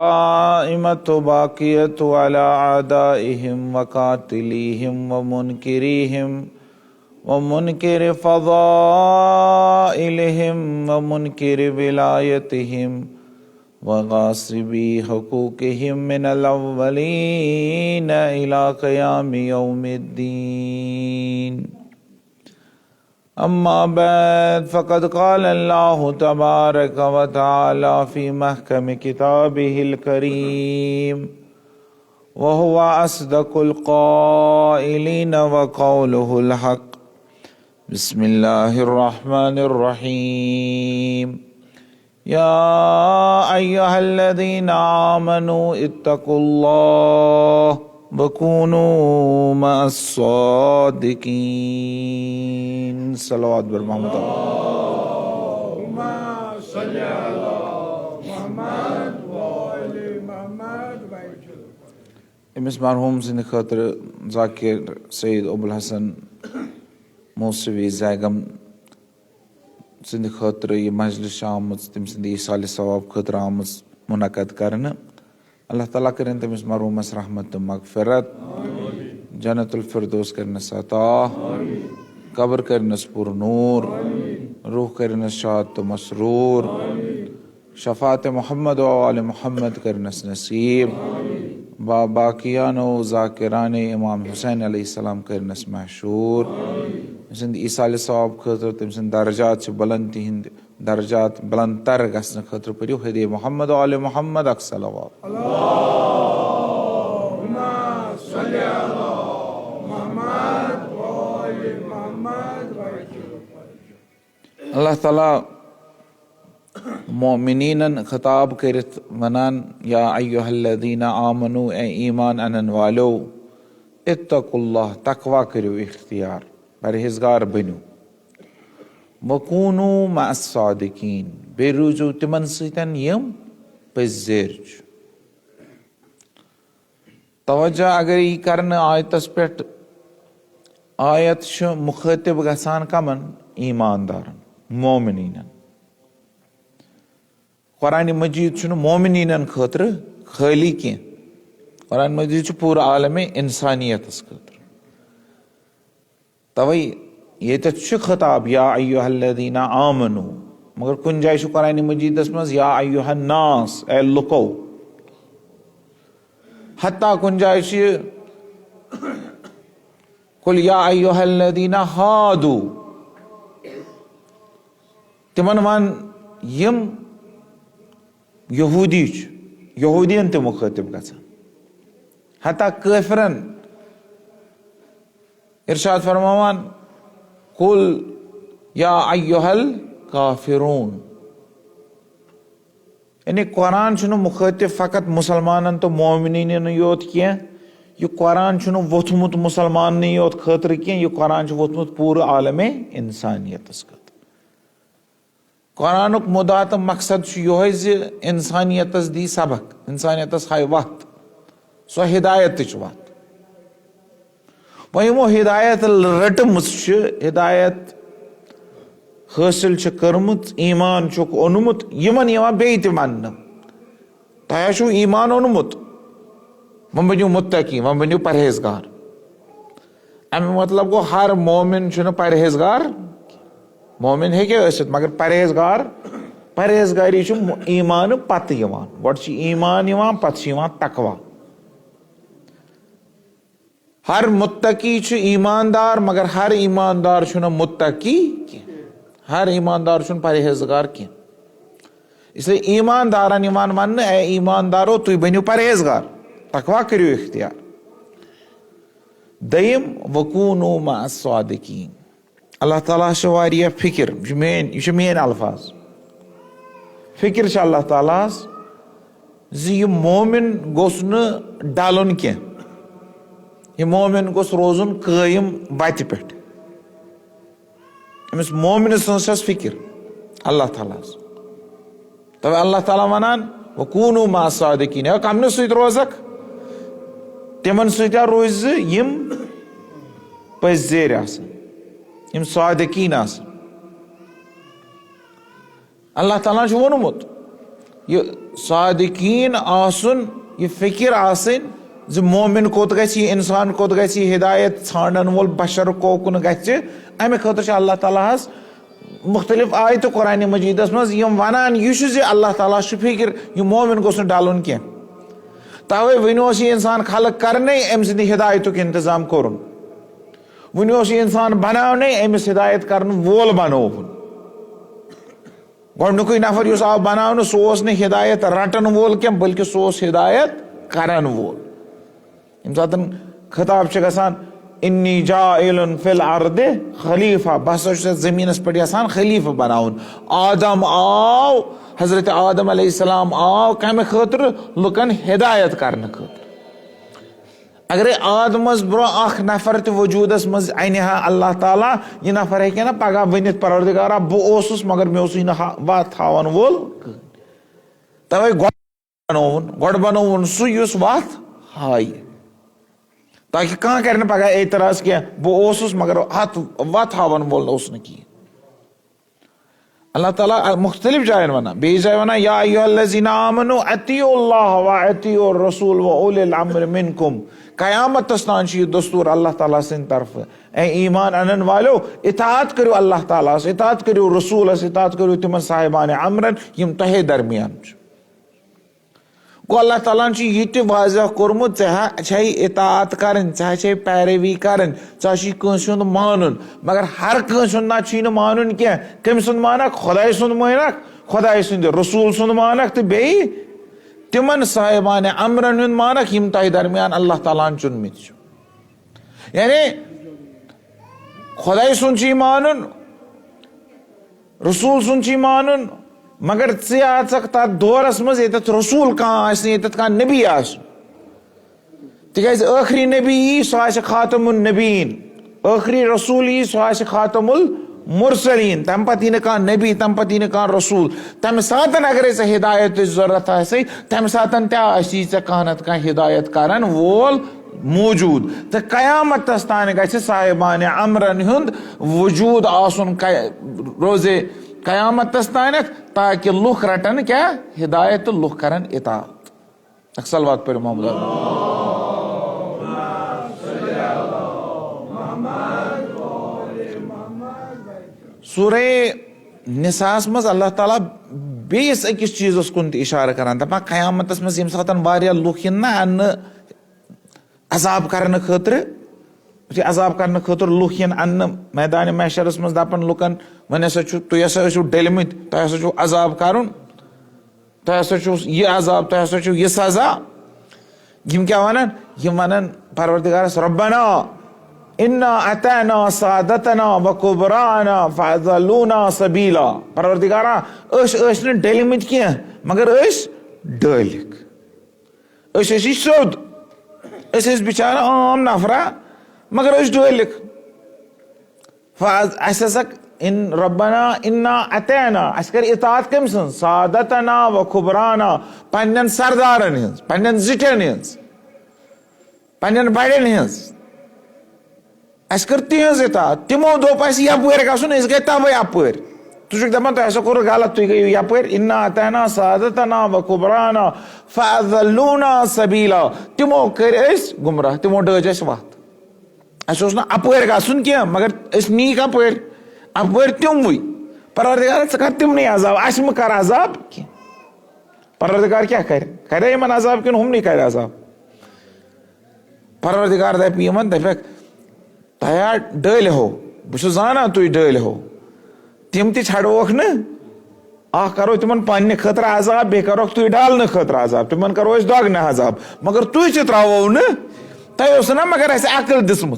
قائمة باقية على أعدائهم وقاتليهم ومنكريهم ومنكر فضائلهم ومنكر ولايتهم وغاصبي حقوقهم من الأولين إلى قيام يوم الدين. أما بعد فقد قال الله تبارك وتعالى في محكم كتابه الكريم وهو أصدق القائلين وقوله الحق. بسم الله الرحمن الرحيم. يا أيها الذين آمنوا اتقوا الله وكونوا مع الصادقين. صلوات بر محمد. اللهم صل على محمد وآل محمد. أمس مرحوم سٕنٛدِ خٲطرٕ ذاکر سید ابو الحسن موسوی زیگم سٕنٛدِ خٲطرٕ یہِ مجلس چھِ آمٕژ تٔمۍ سٕنٛدِ ایٖصالِ ثواب خٲطرٕ آمٕژ مُنعقد کرنہٕ. اللہ تعالیٰ کٔرِنۍ تٔمِس مرحوٗمس رحمت تہٕ مغفرت، جنت الفردوس کٔرنس عطا، قبر کٔرنس پُر نوٗر، روح کٔرنس شاد تہٕ مسروٗر، شفاعت محمد و آل محمد کٔرنس نصیٖب، باقیانو ذاکرانِ امام حُسین علیہ السلام کٔرنس محشوٗر. تٔمۍ سٕنٛدِ ایٖصالِ ثواب خٲطرٕ، تٔمۍ سٕنٛدۍ درجات چھِ بلند، تِہنٛدۍ درجات بلند تر گژھنہٕ خٲطرٕ پٔرِو ہدی محمد و آل محمد اکھ صلوات. اللهم صل على محمد وآل محمد. اللہ تعالیٰ مومنیٖنن خطاب کٔرِتھ ونان: یا ایُّہا الذیٖنَ آمنوٗ، اے ایٖمان انن والیو، اتقوا اللہ، تقوا کٔرِو اختیار، پرہیزگار بٔنِو، وکوٗنوٗ مع الصادقیٖن، بیٚیہِ روٗزِو تِمن سۭتۍ یِم پٔزۍ چھِ. توجہ اگر یی کرنہٕ آیتس پٮ۪ٹھ، آیت چھُ مُخٲطب گژھان کمن؟ ایٖماندارن، مومنیٖنن. قرآنِ مجیٖد چھُنہٕ مومنیٖنن خٲطرٕ خٲلی کینٛہہ، قرآنِ مجیٖد چھُ پوٗرٕ عالمِ انسانیتس خٲطرٕ. توے ییٚتٮ۪تھ چھُ خطاب یا ایُّہا الذیٖنَ آمنوٗ، مگر کُنہِ جایہِ چھُ قرآنِ مجیٖدس منٛز یا ایُّہا الناس، اے لُکو. حتیٰ کُنہِ جایہِ چھُ قُل یا ایُّہا الذیٖنَ ہادوٗ، تِمن ون یِم یہوٗدی چھِ، یہوٗدین تہِ مُخٲطب گژھان. حتیٰ کٲفرن ارشاد فرماوان: قُل یا ایُّہا الکافروٗن. یعنی قرآن چھُنہٕ مُخٲطب فقط مُسلمانن تہٕ مومنیٖنن یوت کینٛہہ، یہِ قرآن چھُنہٕ ووٚتھمُت مُسلماننٕے یوت خٲطرٕ کینٛہہ، یہِ قرآن چھُ ووٚتھمُت پوٗرٕ عالمِ انسانیتس خٲطرٕ. قرآنُک مُدا تہٕ مقصد چھُ یِہوے زِ انسانیتس دی سبق، انسانیتس ہاوِ وتھ، سۄ ہدایتٕچ وتھ. وۄنۍ یِمو ہدایت رٔٹمٕژ چھِ، ہدایت حٲصِل چھِ کٔرمٕژ، ایٖمان چھُکھ اوٚنمُت، یِمن یِوان بیٚیہِ تہِ وننہٕ: تۄہہِ چھُو ایٖمان اوٚنمُت، وۄنۍ بٔنِو مُتقی، وۄنۍ بٔنِو پرہیزگار. امیُک مطلب گوٚو ہر مومن چھُنہٕ پرہیزگار، مومن ہیٚکہِ ٲسِتھ مگر پرہیزگار، پرہیزگٲری چھُ ایٖمانہٕ پتہٕ یِوان. گۄڈٕ چھُ ایٖمان یِوان، پتہٕ چھُ یِوان تقوا. ہر مُتقی چھُ ایٖماندار، مگر ہر ایٖماندار چھُنہٕ مُتقی کینٛہہ، ہر ایٖماندار چھُنہٕ پرہیزگار کینٛہہ. اسلیے ایٖماندارن یِوان وننہٕ: اے ایٖماندارو، تُہۍ بٔنِو پرہیزگار، تقوا کٔرِو اختیار. دوٚیِم: وکوٗنوٗ مع الصادقیٖن. اللہ تعالیٰ چھُ واریاہ فکر، یہِ چھِ میٲنۍ الفاظ، فکر چھِ اللہ تعالیٰ ہس زِ یہِ مومن گوٚژھ نہٕ ڈلُن کینٛہہ، یہِ مومن گوٚژھ روزُن قٲیِم وتہِ پٮ۪ٹھ. أمِس مومنہٕ سٕنٛز چھس فکر اللہ تعالیٰ ہس. توے اللہ تعالیٰ ونان: وکوٗنوٗ مع الصادقیٖن. کمنہٕ سۭتۍ روزکھ؟ تِمن سۭتۍ روزِ زِ یِم پٔزۍ آسن، یِم صادقیٖن آسن. اللہ تعالیٰ چھُ ووٚنمُت یہِ सादिकीन आसन ये फिक्र आसन ज मोमिन कोत गछि इंसान कोत गछि हिदायत छाड़न वोल बशर कोकुन गछि अमे खतर अल्लाह ताला हस मुख्तलिफ आयत कुरान मजीदस मज यम वनान यह ज अल्लाह ताला फिक्र यह मोमिन गोस डालन कह तवे वनो इंसान खलक करने अम सद हिदायत इंतजाम कोरुन वनो इंसान बनाने अमिस हिदायत कर वोल बनोवन गोडनुक नफर युस आव बनाने सह न हिदायत रटन वोल कह बल्कि सह हिदायत करन वोल यम सात खिताब गसान इन्नी जाइलुन फिल अर्द खलीफा बस जमीनस पे यसान खलीफा बनाउन आदम आव हजरत आदम अलैहिस्सलाम आव कम खतर लुकन हिदायत करने खतर अगर आदमस ब्रो अख नफर त वजूदस मज अनहा अल्लाह ताला यह नफर हे ना पगह वनित परवरदिगारा बह मगर मे वत हावन वोल तवे गोड बनोवन सह वत हाय ताकि कह कर पगह एतराज कह बह मगर वत हावन वोल कह अल्लाह ताला मुख्तलिफ जायन वना बे जाय वना या अय्युहल्लज़ीना आमनू अतीउल्लाह व अतीउर रसूल व उलिल अम्र मिनकुम क़यामत तस्तान यह दस्तूर अल्लाह ताला सिंद तरफ ए ईमान अनन वालो इताअत करो अल्लाह ताला इताअत करो रसूल इताअत करो तिमन साहिबान अमरन यम तहे दरमियान गो अल्लाह ताला यह वाज़ह कोरमुत चे इताअत करन चे पैरवी करन चे कंस मानुन मगर हर कंस ना मानुन क्या कम सुंद मानक खुदाय सुंद मानक खुदाय सुंद रसूल सुंद मानक तो बे तिमन साहिबान अमरन हुंद मानक यम तह दरमियान अल्लाह ताला चुनमित यानी खुदाय सुंद मानुन रसूल सुंद मानुन मगर तथ दौरस मज रसूल कह नबी तिक आखरी नबी यी सह खातमुन नबीन आखरी रसूल यी सह खातमुल मुरसलीन तम पत यी कह नबी तम पत यी कह रसूल तम सात अगर हिदायत जरूरत तम सात कह नत कह हिदायत करन वोल मौजूद तो कयामत तान गि साहिबान अमरन हुंद वजूद आसन रोजे कयामत तान ताकि लुख रटन क्या हिदायत लुख करन इताअत सलवात पर मोहम्मद सूरे निसास मज अल्लाह ताला बेस अकिस चीजस कुन इशारा करान दपा कयामतस मज यम सातन वारिया लुख ना अन अजाब करने खतर अजाब करने खतर लुख अन्न मैदान महशरस मज दपन लुकन वन हसा तुम हसा डलमित तुम हसा अजाब कर तुम हसा यह अजाब तुम हसा यह सजा यम क्या वन यम वन परवरदिगारस रब्बना इन्ना अतना सादतना व कुबराना फअज़ल्लूना सबीला परवरदिगारा अस न डलमित कह मगर अस डलिक अस सोद अस बिचारा आम नफरा मगर अस डलिक इन रब्बना इन्ना अतना अस कर इताअत कम सन सादतना व कुबराना पन्न सरदारन हज पन्न जिटन हज पन्न बड़न हज अस कर तिहज इताअत तिमो दोप अस यपर गसन अस गए तवे यपर तुझ दपान तुह कोर गलत तुम गई यपर इन्ना अतना सादतना व कुबराना फअज़ल्लूना सबीला तिमो कर गुमराह तिमो डज अस वत अस अपर गसन कह मगर अस नी कपर अपर तिमवै परवरदिगार च कर तिमन अजाब अस म कर अजाब कह परवरदिगार क्या करे यमन अजाब कि हम कर अजाब परवरदिगार दप यमन दपक तया डल हो बस जाना तुम डल हो तिम तड़ोक न करो तिमन पन्ने खतर अजाब बे करो तुम डालने खतर अजाब तिमन करो दोगने अजाब मगर तुम त्रो न तुह ना मगर अस अकल दिसम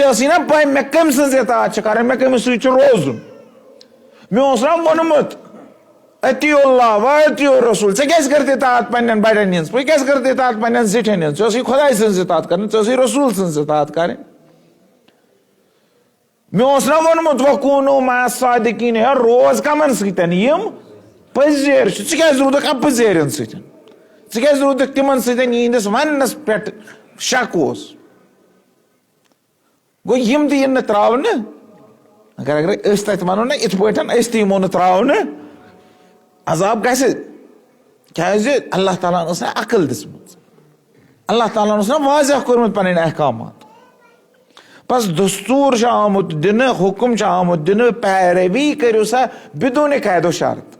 ऐसी ना पे मे कम सज इताअत कर मे कम रोजुन मे ना वोनमुत अतीउल्लाह व अतीउर रसूल क्या कर इताअत पन्न बड़न हज क्या कर इताअत पन्न जिठन हज ऐसी खुदाय सज इताअत कर रसूल सज इताअत कर मे ना वोनमुत वकूनू मा सादिकीन रोज कमन सतन यम पजेर क्या रूदक अपजेरन सतन क्या रूदक तिमन सतन यिंदस वनस पे शक गो यम दिन त्रावन अगर तथ वनो ना इत पे यमो न त्रावन अजाब गि کیازِ اللہ تعالیٰ ٲس عقل دِژمٕژ, اللہ تعالیٰ اوس نا واضح کوٚرمُت پنٕنۍ احکامات. بس دستوٗر چھُ آمُت دِنہٕ, حُکُم چھُ آمُت دِنہٕ, پیروی کٔرِو سا بدوٗنِ قید و شرط.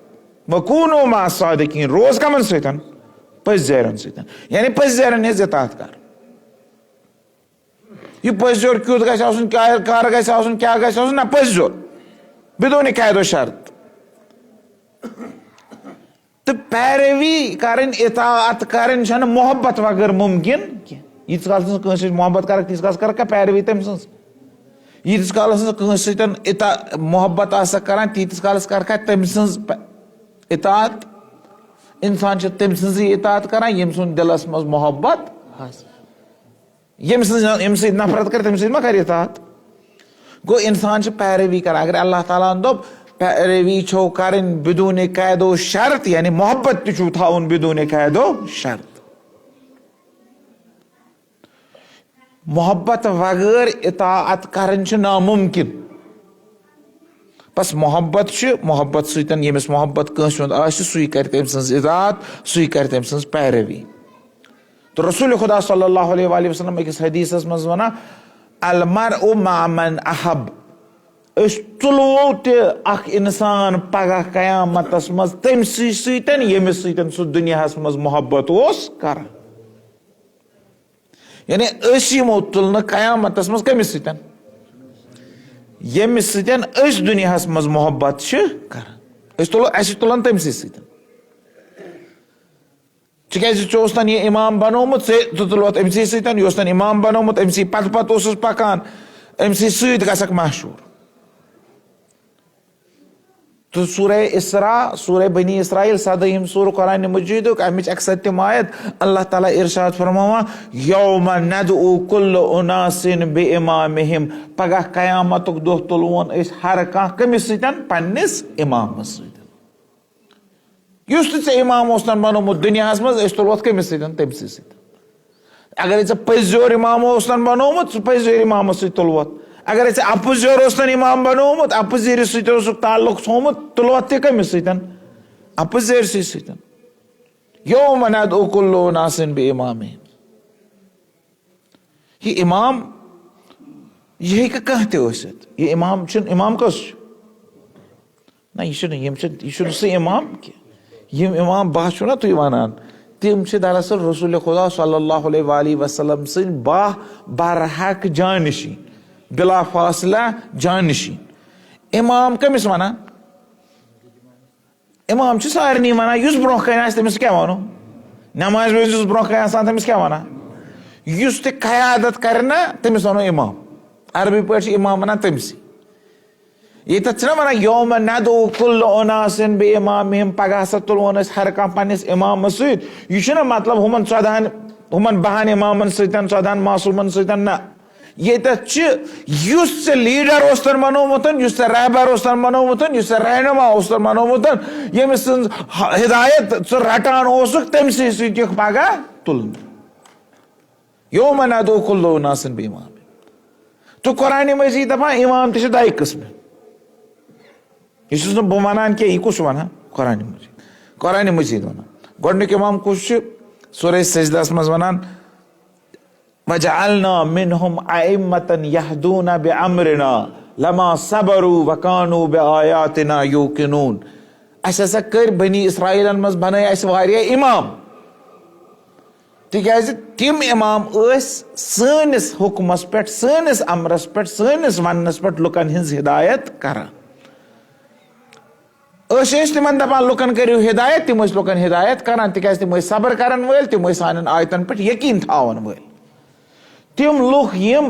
وَکوٗنوٗ مع الصادقیٖن, روز کمن سۭتۍ, پٔزۍ سۭتۍ, یعنی پٔزۍ ہٕنٛز اطاعت کر. یہِ پٔزۍ کیُتھ گژھِ آسُن, کر گژھِ آسُن, کیٛاہ گژھِ آسُن, نہ پٔزۍ بدوٗنِ قید و شرط. تہٕ پیروی کرٕنۍ, اطاعت کرٕنۍ چھنہٕ محبت وغٲر مُمکِن کینٛہہ. ییٖتِس کالس نہٕ کٲنٛسہِ سۭتۍ محبت کرکھ تیٖتِس کالس کرکھا پیروی تٔمۍ سٕنٛز. ییٖتِس کالس نہٕ کٲنٛسہِ سۭتۍ محبت آسکھ کران تیٖتِس کالس کرکھا تٔمۍ سٕنٛز اطاعت. انسان چھُ تٔمۍ سٕنٛزٕے اطاعت کران ییٚمہِ سُنٛد دِلس منٛز محبت آسہِ. ییٚمہِ سۭتۍ نفرت کرِ تٔمۍ سۭتۍ ما کرِ اطاعت. گوٚو انسان چھُ پیروی کران. اگر اللہ تعالیٰ ہن دوٚپ پیروی چھو کرٕنۍ بدوٗنِ قید و شرط, یعنی محبت تہِ چھُو تھاوُن بدوٗنِ قید و شرط. محبت وغٲر اطاعت کرٕنۍ چھِ نامُمکِن. بس محبت چھُ, محبت سۭتۍ ییٚمِس محبت کٲنٛسہِ ہُنٛد آسہِ سُے کرِ تٔمۍ سٕنٛز اطاعت, سُے کرِ تٔمۍ سٕنٛز پیروی. تہٕ رسول خدا صلی اللہ علیہ وسلم أکِس حدیٖثس منٛز ونان المرء مع من احب. أسۍ تُلوو تہِ اکھ انسان پگہہ قیامتس منٛز تٔمسٕے سۭتۍ ییٚمِس سۭتۍ سُہ دُنیاہس منٛز محبت اوس کران. یعنی أسۍ یِمو تُلنہٕ قیامتس منٛز کٔمِس سۭتۍ, ییٚمِس سۭتۍ أسۍ دُنیاہس منٛز محبت چھِ کران. أسۍ چھِ تُلان تٔمسٕے سۭتۍ. تِکیازِ ژےٚ اوس تن یہِ اِمام بنومُت, ژٕ تُلوتھ أمسٕے سۭتۍ. یہِ اوس تن اِمام بنومُت, أمسٕے پتہٕ اوسُس پکان, أمسٕے سۭتۍ گژھکھ مشہوٗر. تہٕ سورہ اسراء, سورہ بنی اسرائیل 17 سورہ قرآنِ مجیٖدُک امِچ اکھ 7 آیت, اللہ تعالیٰ ارشاد فرماوان یومَ ندعو کُلُّ اُناسٍ بِإِمامِہِم. پگہہ قیامتُک دۄہ تُلوون أسۍ ہر کانٛہہ کٔمِس سۭتۍ, پننِس اِمامس سۭتۍ. یُس تہِ ژےٚ اِمام اوس تن بنومُت دُنیاہس منٛز, أسۍ تُلوتھ کٔمِس سۭتۍ, تٔمسٕے سۭتۍ. اگرے ژےٚ پٔزۍ اِمام اوس تن بنومُت, ژٕ پٔزۍ اِمامس سۭتۍ تُلوتھ. اگرے ژےٚ اپُز اوس تن اِمام بنومُت, اپُزیٖرِس سۭتۍ اوسُکھ تعلُق تھومُت, تُلوتھ تہِ کٔمِس سۭتۍ, اپُزیٖرسٕے سۭتۍ. یومَ ندعو کُلُّ اُناسٍ بِإِمامِہِم. یہِ اِمام یہِ ہیٚکہِ کانٛہہ تہِ ٲسِتھ. یہِ اِمام چھُنہٕ, اِمام کُس چھُ, نہ یہِ چھُنہٕ, یہِ چھُنہٕ سُہ اِمام کینٛہہ. یِم اِمام باہ چھُو نا تُہۍ ونان, تِم چھِ دراصل رسول خدا صلی اللہ علیہ وسلم سٕنٛدۍ باہ برحق جانشین, بلا فاصلہ جانشین. اِمام کٔمِس ونان, اِمام چھُ سارنٕے ونان. یُس برونٛہہ کنہِ آسہِ تٔمِس کیٛاہ ونو, نمازِ منٛز یُس برونٛہہ کنہِ آسان تٔمِس کیٛاہ ونان, یُس تہِ قیادت کرِ نا تٔمِس ونو اِمام. عربی پٲٹھۍ چھِ اِمام ونان تٔمسٕے. ییٚتٮ۪تھ چھِنہ ونان یومَ ندعو کُلُّ اُناسٍ بِإِمامِہِم, پگہہ ہسا تُلوون أسۍ ہر کانٛہہ پننِس اِمامس سۭتۍ. یہِ چھُنہ مطلب ہُمن 12 اِمامن سۭتۍ, 14 معصوٗمن سۭتۍ, نہ. ییٚتٮ۪تھ چھِ یُس ژےٚ لیٖڈر اوس تن بنومُت, یُس ژےٚ رہبر اوس تن بنومُت, یُس ژےٚ رہنما اوس تن بنومُت, ییٚمِس سٕنٛز ہدایت ژٕ رٹان اوسُکھ, تٔمسٕے سۭتۍ یِکھ پگہہ تُلنہٕ. یومَ ندعو کُلُّ اُناسٍ بِإِمامِہِم. تہٕ قرآنِ مجیٖد دپان اِمام تہِ چھِ 2 قٕسمہٕ. یہِ چھُس نہٕ بہٕ ونان کینٛہہ, یہِ کُس چھُ ونان, قرآنِ مجیٖد ونان. گۄڈٕنیُک اِمام کُس چھُ, سورہ سجدس منٛز ونان وَجَعَلْنَا مِنْهُمْ أَئِمَّةً يَهْدُونَ بِأَمْرِنَا لَمَا صَبَرُوا وَكَانُوا بِآيَاتِنَا يُوقِنُونَ. اَسہِ ہسا کٔرۍ بنی اسرائیلن منٛز بنٲے اَسہِ واریاہ اِمام, تِکیازِ تِم اِمام ٲسۍ سٲنِس حُکمس پٮ۪ٹھ, سٲنِس امرس پٮ۪ٹھ, سٲنِس وننس پٮ۪ٹھ لُکن ہٕنٛز ہدایت کران. أسۍ ٲسۍ تِمن دپان لُکن کٔرِو ہدایت, تِم ٲسۍ لُکن ہدایت کران, تِکیازِ تِم ٲسۍ صبر کرن وٲلۍ, تِم ٲسۍ سانٮ۪ن آیتن پٮ۪ٹھ یقیٖن تھاون وٲلۍ. تِم لُکھ یِم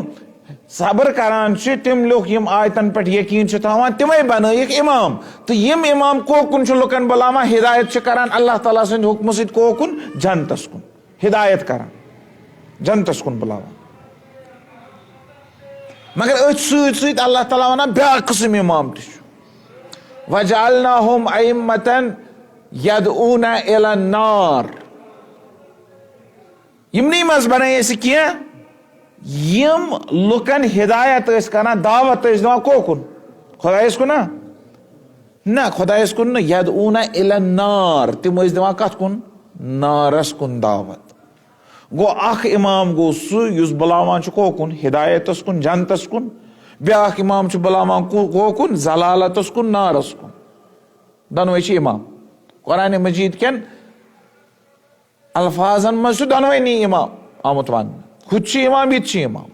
صبر کران چھِ, تِم لُکھ یِم آیتن پٮ۪ٹھ یقیٖن چھِ تھاوان, تِمے بنٲیِکھ اِمام. تہٕ یِم اِمام کوکُن چھِ لُکن بُلاوان, ہدایت چھِ کران اللہ تعالیٰ سٕنٛدِ حُکمہٕ سۭتۍ کوکُن, جنتس کُن, ہدایت کران, جنتس کُن بُلاوان. مگر أتھۍ سۭتۍ سۭتۍ اللہ تعالیٰ ونان بیاکھ قٕسم اِمام تہِ چھُ. وَجَعَلْنَاهُمْ أَئِمَّةً يَدْعُونَ إِلَى النَّارِ. یِمنٕے منٛز بنٲے اَسہِ کینٛہہ یِم لُکن ہدایت ٲسۍ کران, دعوت ٲسۍ دِوان کوکُن, خۄدایس کُن نہ خۄدایس کُن نہٕ, يَدْعُونَ إِلَى النَّارِ. تِم ٲسۍ دِوان کتھ کُن, नारस कुन दावत। गो अख इमाम गो सु युस बुलावान छु कोकुन हिदायतस कुन जन्नतस कुन, ब्याख इमाम छु बुलावान कोकुन जलालतस कुन नारस कुन। दोनों छि इमाम कुरान मजीद केन अल्फाजन मज छु दोनों नी इमाम आमुत वन, खुद छि इमाम ये छि इमाम।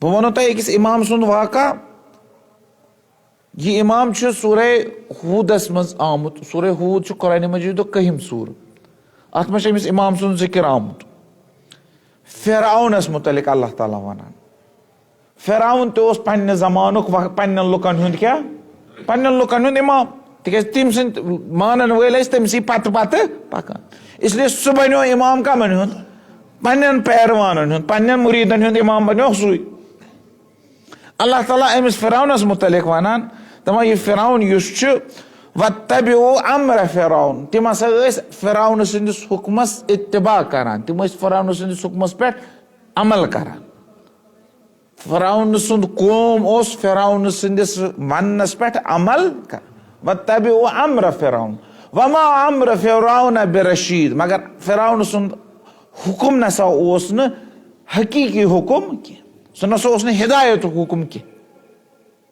बह वनो तह अकिस इमाम सुंद वाका। यह इमाम छु सूरे हूदस मज आमुत। सूरे हूद छु कुरान मजीद कहम सूर, अत मज अमिस इमाम सुंद जिक्र आमुत। फिरौनस मुतलिक अल्लाह ताला वनान, फिरौन तो पन्ने जमानुक पन्न लुकन हुंद क्या पन्न लुकन हुंद इमाम, तिकज तम सद मानन वल तमसी पत पत पकान। इसलिए सह बनो इमाम कमन हुंद पन्न पैरवान हुंद पन्न मुरीदन हुंद इमाम बनो सुई। अल्लाह ताला अमिस फिरौनस मुतलिक वनान दपान यह फिरौन युस छु वत्तबिउ अम्र फिरौन, तिम हसा फिरौन सदिस हुक्मस इत्तिबा करान, तिम फिरौन सदिस हुक्मस पे अमल करान। फिरौन सुंद कौम ओस फिरौन सदिस वन्नस पे अमल कर। वत्तबिउ अम्र फिरौन वमा अम्र फिरौन बिरशीद, मगर फिरौन सुंद हुक्म नसा ओस न हकीकी हुक्म की, सह नसा ओस न हिदायत हुक्म की,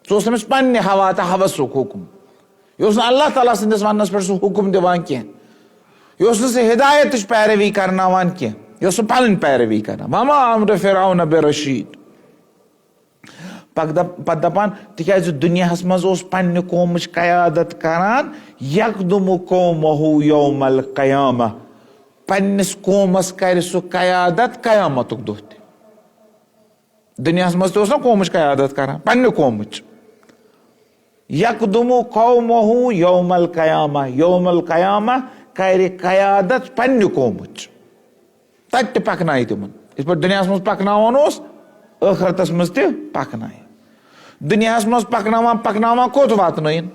सह ओस तमिस पन्ने हवा तो हवसुक हुक्म। यह अल्लाह ताला सदिस वन्नस पे सह हुक्म दिवान कह, यह हिदायत पैरवी करनावान कह, यह पन पैरवी करना। वमा अम्र फिरौन बिरशीद पत दपान तिकाज दुनियाहस मज ओस पन्ने कौमच कयादत करान यकदुम कौमहु यौमल क़यामा, पन्निस कौमस कर सह कयादत कयामतुक दुह ते। दुनियाहस मज तो ना कौमच कयादत करान पन्ने कौमच, यकदुम कौमहु यौमल क़यामा, यौमल क़यामा कर कयादत पन्ने कौमच, तत पकनाय तिमन। इस पर दुनियाहस मज पकनावान ओस आखिरतस मज ते पकनाय। दुनियाहस मज पकनावान पकनावान कोत वातनयन।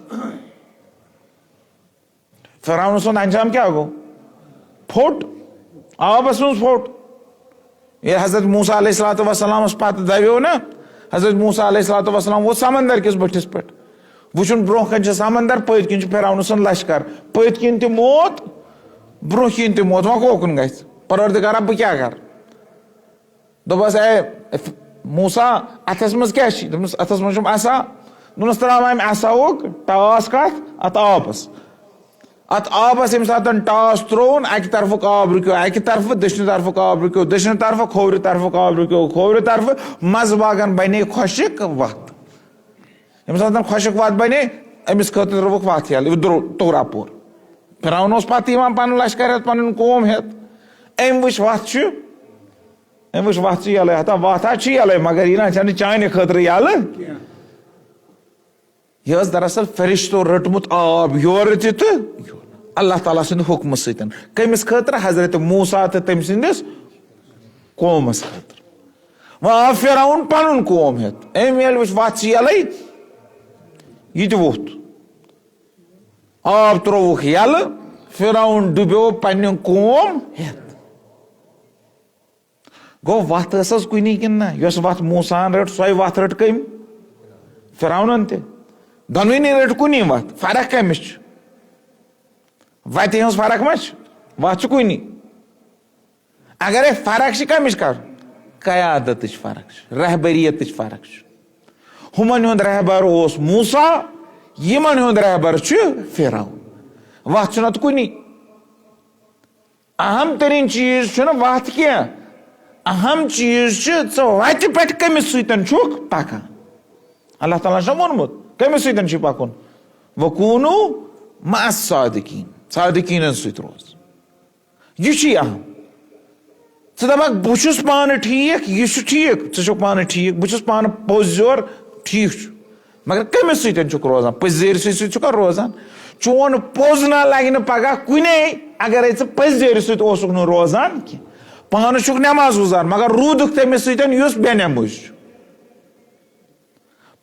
फिरौन सुंद अंजाम क्या गो फोट आबस मज फोट। ये हजरत मूसा अलैहिस्सलातु वस्सलाम पत दव्यो ना, हजरत मूसा अलैहिस्सलातु वस्सलाम वो समंदर किस बटिस पे वुचुन ब्रोह कन समंदर पत किन फिरौन सुंद लश्कर, पत किन त मौत ब्रोह किन त मौत, वह कोकुन गि परवरदिगारा बह क्या कर। दोपस ए मूसा अथस मज क्या अथस मज असा, दोनस त्राव अम असाउक टास कत अत आबस, अत आबस यम सात टास त्रोन अक तरफुक आब रुको अक तरफ, दशन तरफुक आब रुको दशन तरफ, खोवर तरफुक आब रुको खोवर तरफ, मज बागन बने खुशक वत। यम सात खुशक वत बने अमिस खत रुक वत यल तोरा पोर। फिरौन ओस पत यिवान पन लश्कर हेत पन कौम हेत, अम वुच वत अम वुच वत यल हता वत यल, मगर यह चाने खतर यल। यह दरअसल फरिश्तो रटमुत आब योर तो अल्लाह ताला सद हुक्म सतन कमिस खतर हजरत मूसा तो तम सदिस कौमस खतर। वह फिरौन पन कौम हेत, अम ये वुच वत यल यह वोत आब त्रोवुक यल, फिरौन डुब्यो पन्न कौम हेत। गो वत कुनी किन ना यस वत मूसान रट सो वत रट कम फिरौनन ते दोनवनी रट कुनी वत, फर्क कमिस वत हज फर्क मा वत कुनी। अगर फर्क कमिस कर कयादत फर्क रहबरियत फर्क। हुमन हुंद रहबर ओस मूसा, यमन हुंद रहबर फिरौन, वत नत कुनी। अहम तरीन चीज वत क्या, अहम चीज वत पे कमिस सतन पकान। अल्लाह ताला वोनमुत कमिस सतन पकुन वकूनु मअस सादिकीन, सादिकीन सत रोज। यह अहम च दपक बहुस पान ठीक, यह ठीक च पान ठीक, बहुस पान पोजोर ठीक, मगर कमिस सतन रोजान पजेर सत रोजान। चोन पोज ना लगे पगह कुने अगर पजेर सत रोजान कह, पान नमाज गुजार मगर रूदुक तमिस सतन बेनमुज,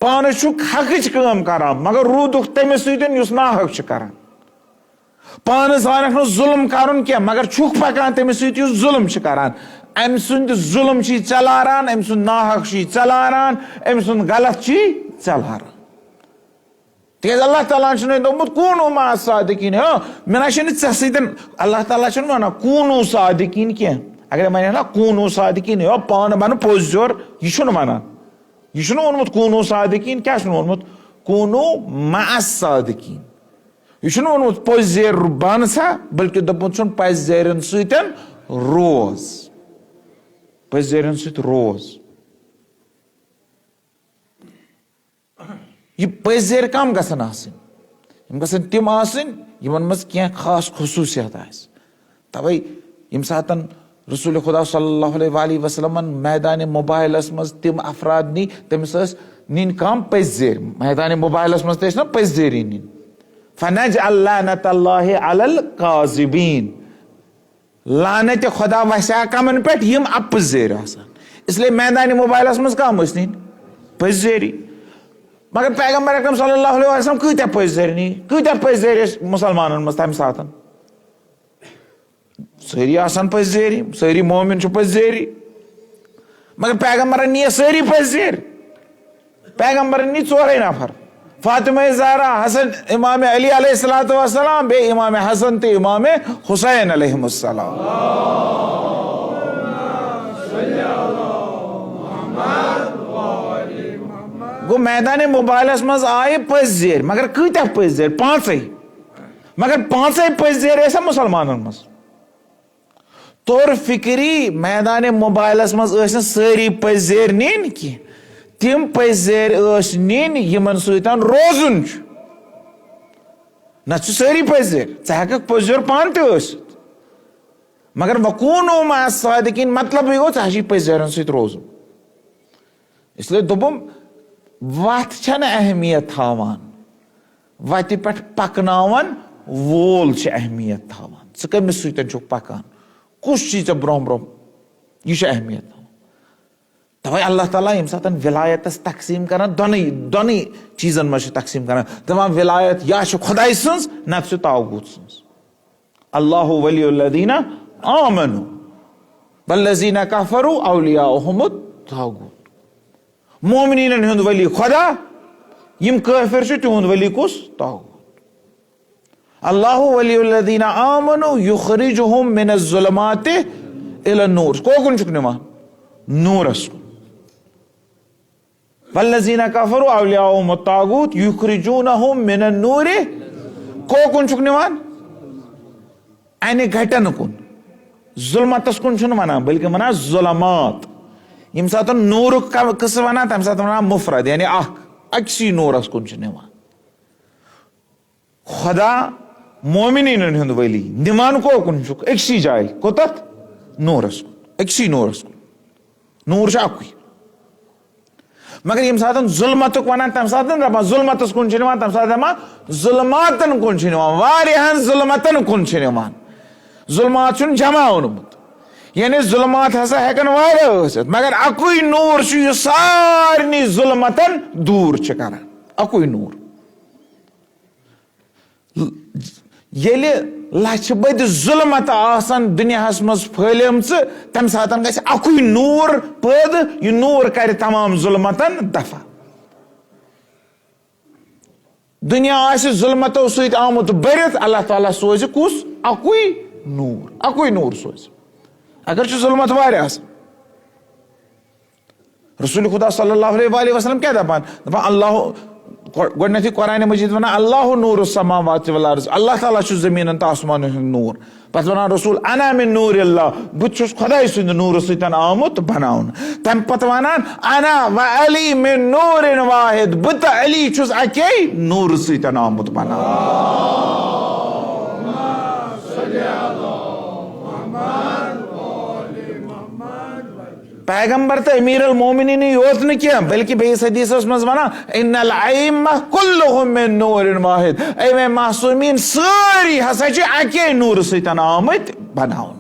पान हक काम करान मगर रूदुक तमिस सतन नाहक करान। पान जानक जुल्म कर क्या मगर छुक पकान तमिस सत जुल्म करान। अम सुंद जुल्म चलारान, अम सुंद नाहक चलारान, अम सुंद गलत चलारान। तिकेज अल्लाह ताला ने दोमुत कूनू मा सादिकीन हो मेना छन च सदन अल्लाह ताला छन वना कूनू सादिकीन के अगर मैंने ना कूनू सादिकीन हो पान बन पोजर ये छन वना ये छन वनमुत कूनू सादिकीन क्या छन वनमुत कूनू मा सादिकीन ये छन वनमुत पोजर बन सा बल्कि दपुन छन पोजरन सतन रोज पोजरन सत रोज ये पजर कम गसन आसन गसन तिम आसन यमन मज क्या खास खसूसियत आस तवै यम सातन रसूल खुदा सल्लल्लाहु अलैहि वसल्लम मैदान मोबाइलस मज तिम अफराद नी तमिस नीन कम पजर मैदान मोबाइलस मज तेस ना पजर नीन फनजअल लानतल्लाहि अलल काज़िबीन लानत खुदा वसा कमन पे यम अपजर आसान इसलिए मैदान मोबाइलस मज कम नीन पजरी मगर पैगंबर अकरम सल्लल्लाहु अलैहि वसल्लम कूत्या पजर मुसलमानन मज तम सातन सारी आसान पजरी सारी मोमिन छु पजरी मगर पैगंबर नी सारी पजर पैगंबर नी चोरे नफर फातिमा ज़हरा हसन इमाम अली अलैहिस्सलातु वस्सलाम बे इमाम हसन ते इमाम हुसैन अलैहिमुस्सलाम गो मैदान मोबाइलस मज आए पजर मगर कत्या पजर पांच मगर पांच पजर ऐसा मुसलमानन मज तौर फिक्री मैदान मोबाइलस मज सारी पजर नीन की तिम पजर नीन यमन सतन रोजुन न सारी पजर च पजर पान तस्त मगर वकूनो मा सादिकीन मतलब गो ची पजरन सत रोजुन इसलिए दोपम वत छन अहमियत थावान वत पे पकनावन वोल अहमियत थावान च कमिस सतन छुक पकान कुछ चीज ब्रोह ब्रोह यह अहमियत थावान तवे अल्लाह ताला यम सातन विलायतस तकसीम कर दोन चीजन मज तकसीम कर दपान विलायत या खुदाई सज नत तागूत सज अल्लाहु वलियुल्लज़ीना आमनु वल्लज़ीना कफरू औलियाउहुमुत तागूत मोमिनीन हुंद वली खुदा यम काफिर तुंद वली कुस तागूत अल्लाहु वलियुल्लज़ीना आमनु युखरिजुहुम मिनज़्ज़ुलुमाति इलन-नूर कोकुन चुक निमान नूरस वल्लज़ीना कफरू औलियाउहुमुत तागूत युखरिजुनहुम मिनन-नूरि कोकुन चुक निमान अने घटन कुन जुल्मतस कुन छुन वना बल्कि वना जुलमात यम सात नूर कस वन तम सात वन मुफरद यानी अक्सी नूरस कुन खुदा मोमिनीन हुंद वली निमान कोकुन अक्सी जाय कोतत नूरस अक्सी नूरस नूर अकुई मगर यम सात जुल्मत वन तम सात दपान जुल्मतस कुन तम सात दपान जुल्मातन कुन वारियाहन जुल्मतन कुन जुल्मात जमा ओनमुत यानी जुल्मात हसा हेकन वारिया मगर अकुई नूर सारनी जुल्मतन दूर करान अकुई नूर येले लछ बद जुल्मत आसन दुनियाहस मज फैलमच तम सातन गछ अकुई नूर पद यह नूर कर तमाम जुल्मतन दफा दुनिया आस जुल्मतो सत आमुत बरित अल्लाह ताला सोज कुस अकुई नूर सोज अगर जुल्मत वारिया रसूल खुदा सल्लल्लाहु अलैहि वसल्लम क्या दपान अल्लाह गोडनथी कुरान मजीद वन अल्लाह नूर समावाति वल अर्ज़ अल्लाह ताला जमीन तो आसमान नूर पत वन रसूल अना मिन नूर अल्लाह बुछुस खुदाई सुंद नूर सतन आमुत बनाउन तम पत वनान अना व अली मिन नूर वाहिद बुत अली छुस अके नूर सतन आमुत बनाउन पैगंबर तो अमीर अल मोमिनीन योत न किया बल्कि बेस हदीस मज वना इन्नल अइम्मा कुल्लुहुम मिन नूरिन वाहिद ऐ मासूमीन सारी हसा छ अके नूर सतन आमत बनाउन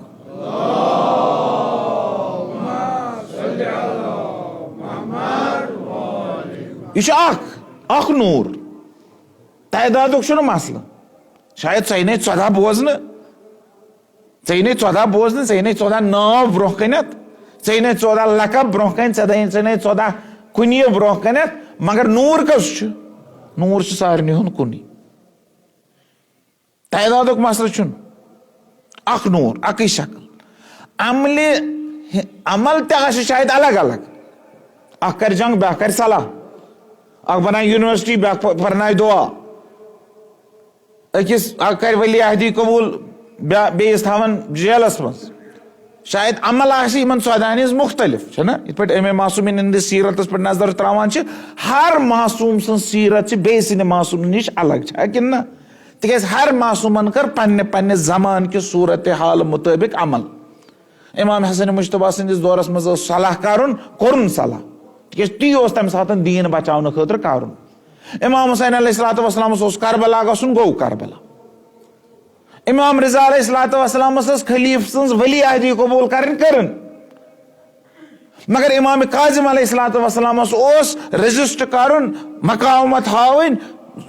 यह नूर तादादुक मसला शायद चने 14 बोजन चने 14 बोजन चने 14 नाव ब्रोह कनत चने 14 लकब ब्रोह कन चने 14 कुनिय ब्रोह कनत मगर नूर कस नूर सारे हुंद कुन तादाद मसल अख नूर अक शक्ल अमल तह शायद अलग अलग अख कर जंग ब्या कर सलाह अख बना यूनिवर्सिटी ब्या पर्न दुआ अकिस अख कर वली अहदी कबूल बेस थावन जेलस मज शायद अमल इन सौदान हज मुख्तलिफ पे अमे मासूमिन हंदिस सीरत पे नजर त्रावान हर मासूम सन सीरत बेस मासूम नश अलग कि ना तिक हर मासूमन कर पन्ने पन्ने जमान कि सूरत हाल मुताबिक अमल इमाम हसन मुश्तबा सदिस दौरस मज सलाह कर सलाह ती तम सात दीन बचाने खतर कर इमाम हुसैन अलैहिस्सलाम करबला गसुन गो करबला इमाम रिजा अलैहिस्सलाम खलीफ सन्स वली अहदी कबूल करन मगर इमाम काजिम अलैहिस्सलाम रजिस्ट कर मकामत हावन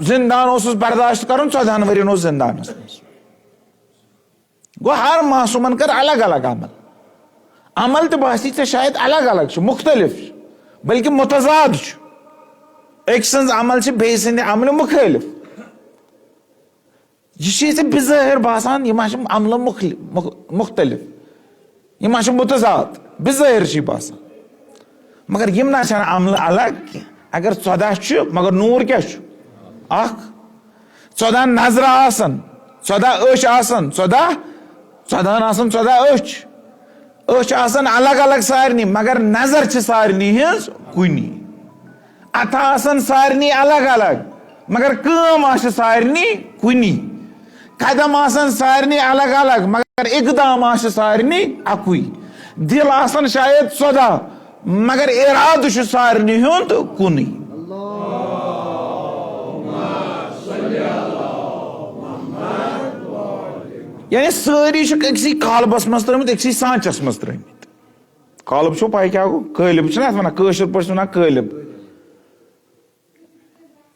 जिंदान बर्दाश्त कर 14 वरियन जिंदान गो हर मासूमन कर अलग अलग अमल अमल तो बासी शायद अलग अलग मुख्तलिफ बल्कि मुतजाद एक सन्स अमल बेस सद अमल मुखालिफ यह बिज़ाहिर बासान यह अमल मुख्तलिफ यह मुतजाद बिज़ाहिर बासान मगर यम ना अमल अलग अगर 14 मगर नूर क्या 14 नजर आसन 14 अश आसन 14 अश आसन अलग अलग सारनी मगर नजर सारनी हज कुनी अथ आसन सारनी अलग अलग मगर काम सारनी कुनी कदम आसन सारनी अलग अलग मगर इकदाम सारनी अकुई दिल आसन शायद 14 मगर इराद सारनी हुंद कुनी यानी सारी अक्सी कालबस मज त्रित अक्सी सांचस मज त्रित कालब छो पाई क्या गो कालिब वन कशर पे वन कालिब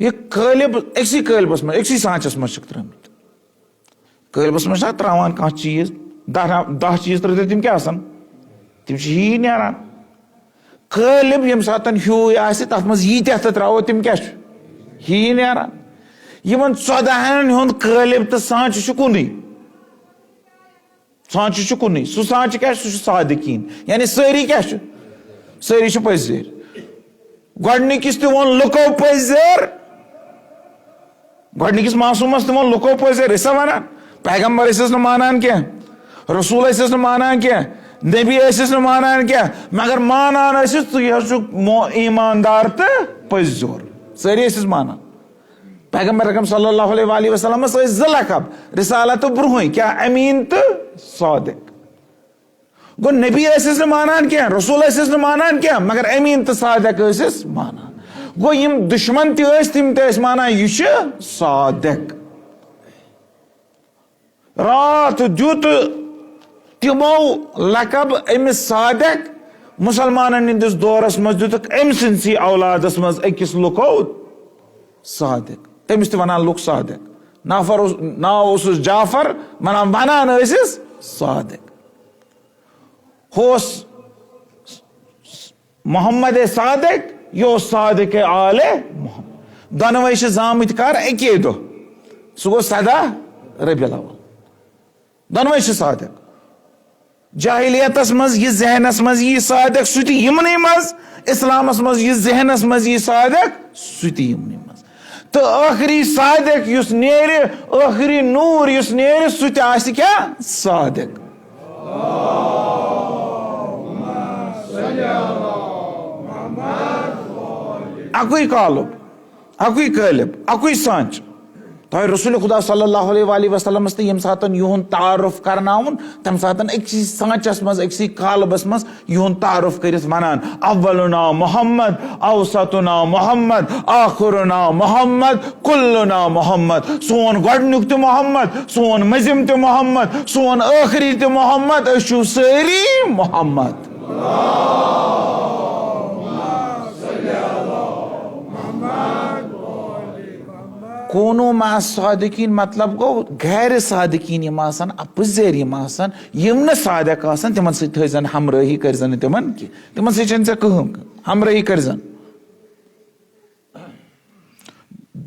यह कालिब अक्सी कालबस मज अक्सी सांचस मज त्रित कालबस मज त्रावान कह चीज 10 चीज त्रित तम क्या तम ही नान कालिब यम सात ह्यू तथ मज यीत्या त्रो तम क्या ही नान इन 14 हुंद कालिब तो सांच कुन सांच कुन सह सांच क्या सादिकीन यानी सारी क्या सारी पजर गोडनिकिस वो लुको पजर गोडनिकिस मासूमस वो लुको पजर ऐसा वन पैगम्बर मानान क्या रसूल मानान क्या नबी मानान क्या मगर मानान तु ईमानदार तो पजर सारी मानान पैगम्बर अकरम सल्लल्लाहु अलैहि वसल्लम लकब रिसालत ब्रुह क्या अमीन तो सादिक गो नबी मानान क्या रसूल मानान क्या मगर अमीन तो सादिक मानान गो यम दुश्मन तम मानान यह सादिक रात दुत तमो लकब अमिस सादिक मुसलमान हंदिस दौरस मज दुत अम सी औलादस मज अकिस लुको सादिक तमिस वनान लुक सादिक नाव जाफर वनान सादिक होस मोहम्मद सादिक यो सादिक आले मोहम्मद दोनवे जामित कर अके दो सह गो 17 रबीउल अव्वल दोनवे सादिक जाहिलियतस मज यह जहनस मज यह सादिक सह यमन मज इस्लामस मज यह जहनस मज यह सादिक सह यमन मज तो आखिरी सादिक युस नेर आखिरी नूर युस नेर सह क्या सादिक अकुई कालब अकुई कालिब अकुई सांच तो रसूल खुदा सल्लल्लाहु अलैहि वसल्लम यम सात युन तारुफ करनाउन तम सात अक्सी सांचस मज अक्सी कालबस मज युन तारुफ करित वनान अव्वलुना मोहम्मद औसतुना मोहम्मद आखिरुना मोहम्मद कुल्लुना मोहम्मद सोन गोडनुक तो मोहम्मद सोन मजिम तो मोहम्मद सोन आखिरी तो मोहम्मद अशु सारी मोहम्मद कोनो मा सादिकीन मतलब गो गैर सादिकीन यम आसान अपजेर यम आसान यम न सादिक आसान तिमन सि थजन हमराही करजन तिमन कि तिमन सि छन से कहम हमराही करजन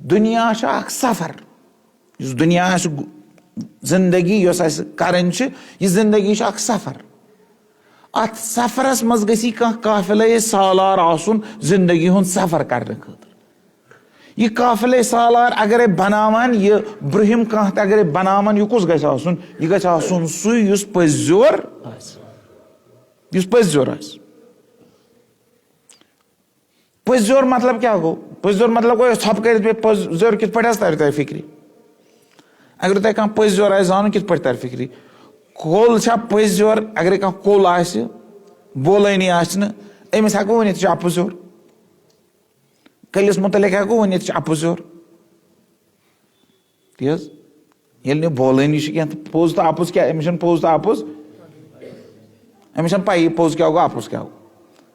दुनिया सफर दुनिया जिंदगी करन यह जिंदगी सफर अत सफरस मज गसी काफिले सालार आसुन जिंदगी हुन सफर करने खतर यह काफिले सालार अगर बनावान यह ब्रहिम कह अगर बनावान यह कुछ गछ आसुन यह गछ आसुन सु युस पज्योर पज्योर मतलब क्या गो पज्योर मतलब गो थप कर पज्योर कित पढ़ तर फिक्री अगर तुम कह पज्योर जान कित पढ़ तर फिक्री कोल पज्योर अगर कह कोल बोलनी अमिस हेको वन अपज्योर कलिस मुतलिक हेको वन अपज्योर ये बोलनी कह पोज तो अपुज क्या अमिस पोज तो अपुज अमिस पी पोज क्या गो अपुज क्या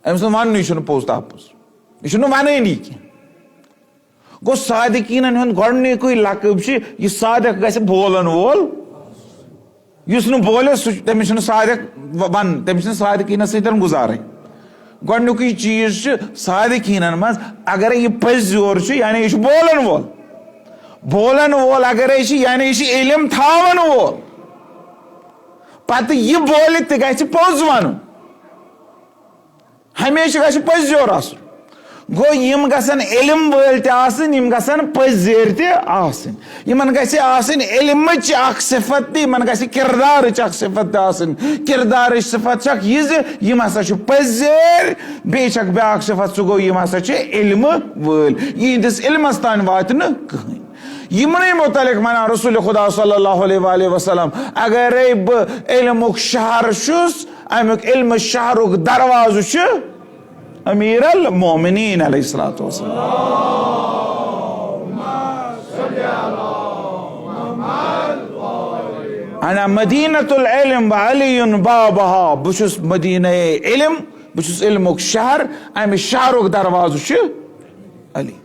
अमिस वन पोज तो अपुज यह वननी कह गो सादिकीन गोडनिक लकब यह सादिक गि बोलन वोल बोले तमिस सादिक वन तमिस सादिकीन सतन गुजारें गोडनिक चीज सादिकीन मज अगर यह पज्योर यानी यह बोलन वोल अगर यानी यह इल्म थावन वोल पत यह बोल तह पोज वन हमेशा गि पज्योर आसन गो यम गसन इल्म वल तम गसन पजेर तमन गसन इल्मच सिफत तमन ग किरदार सिफत किरदार सिफत यह हसा पजेर बेक ब्या सिफत सह गो यम हसा इल्म वल यहंदिस इल्मस तान वात कहीं यमन मुतलिक मना रसूल खुदा सल्लल्लाहु अलैहि वसल्लम अगर बह इल्मुक शहर अमुक इल्म शहरुक दरवाज़ अमीर अल मोमिनीन अलैहिस्सलातु वस्सलाम अना मदीनतुल इल्म व अलीयुन बाबहा बुशुस मदीना इल्म बुशुस इल्मुक शहर अमि शहरुक दरवाज़ अली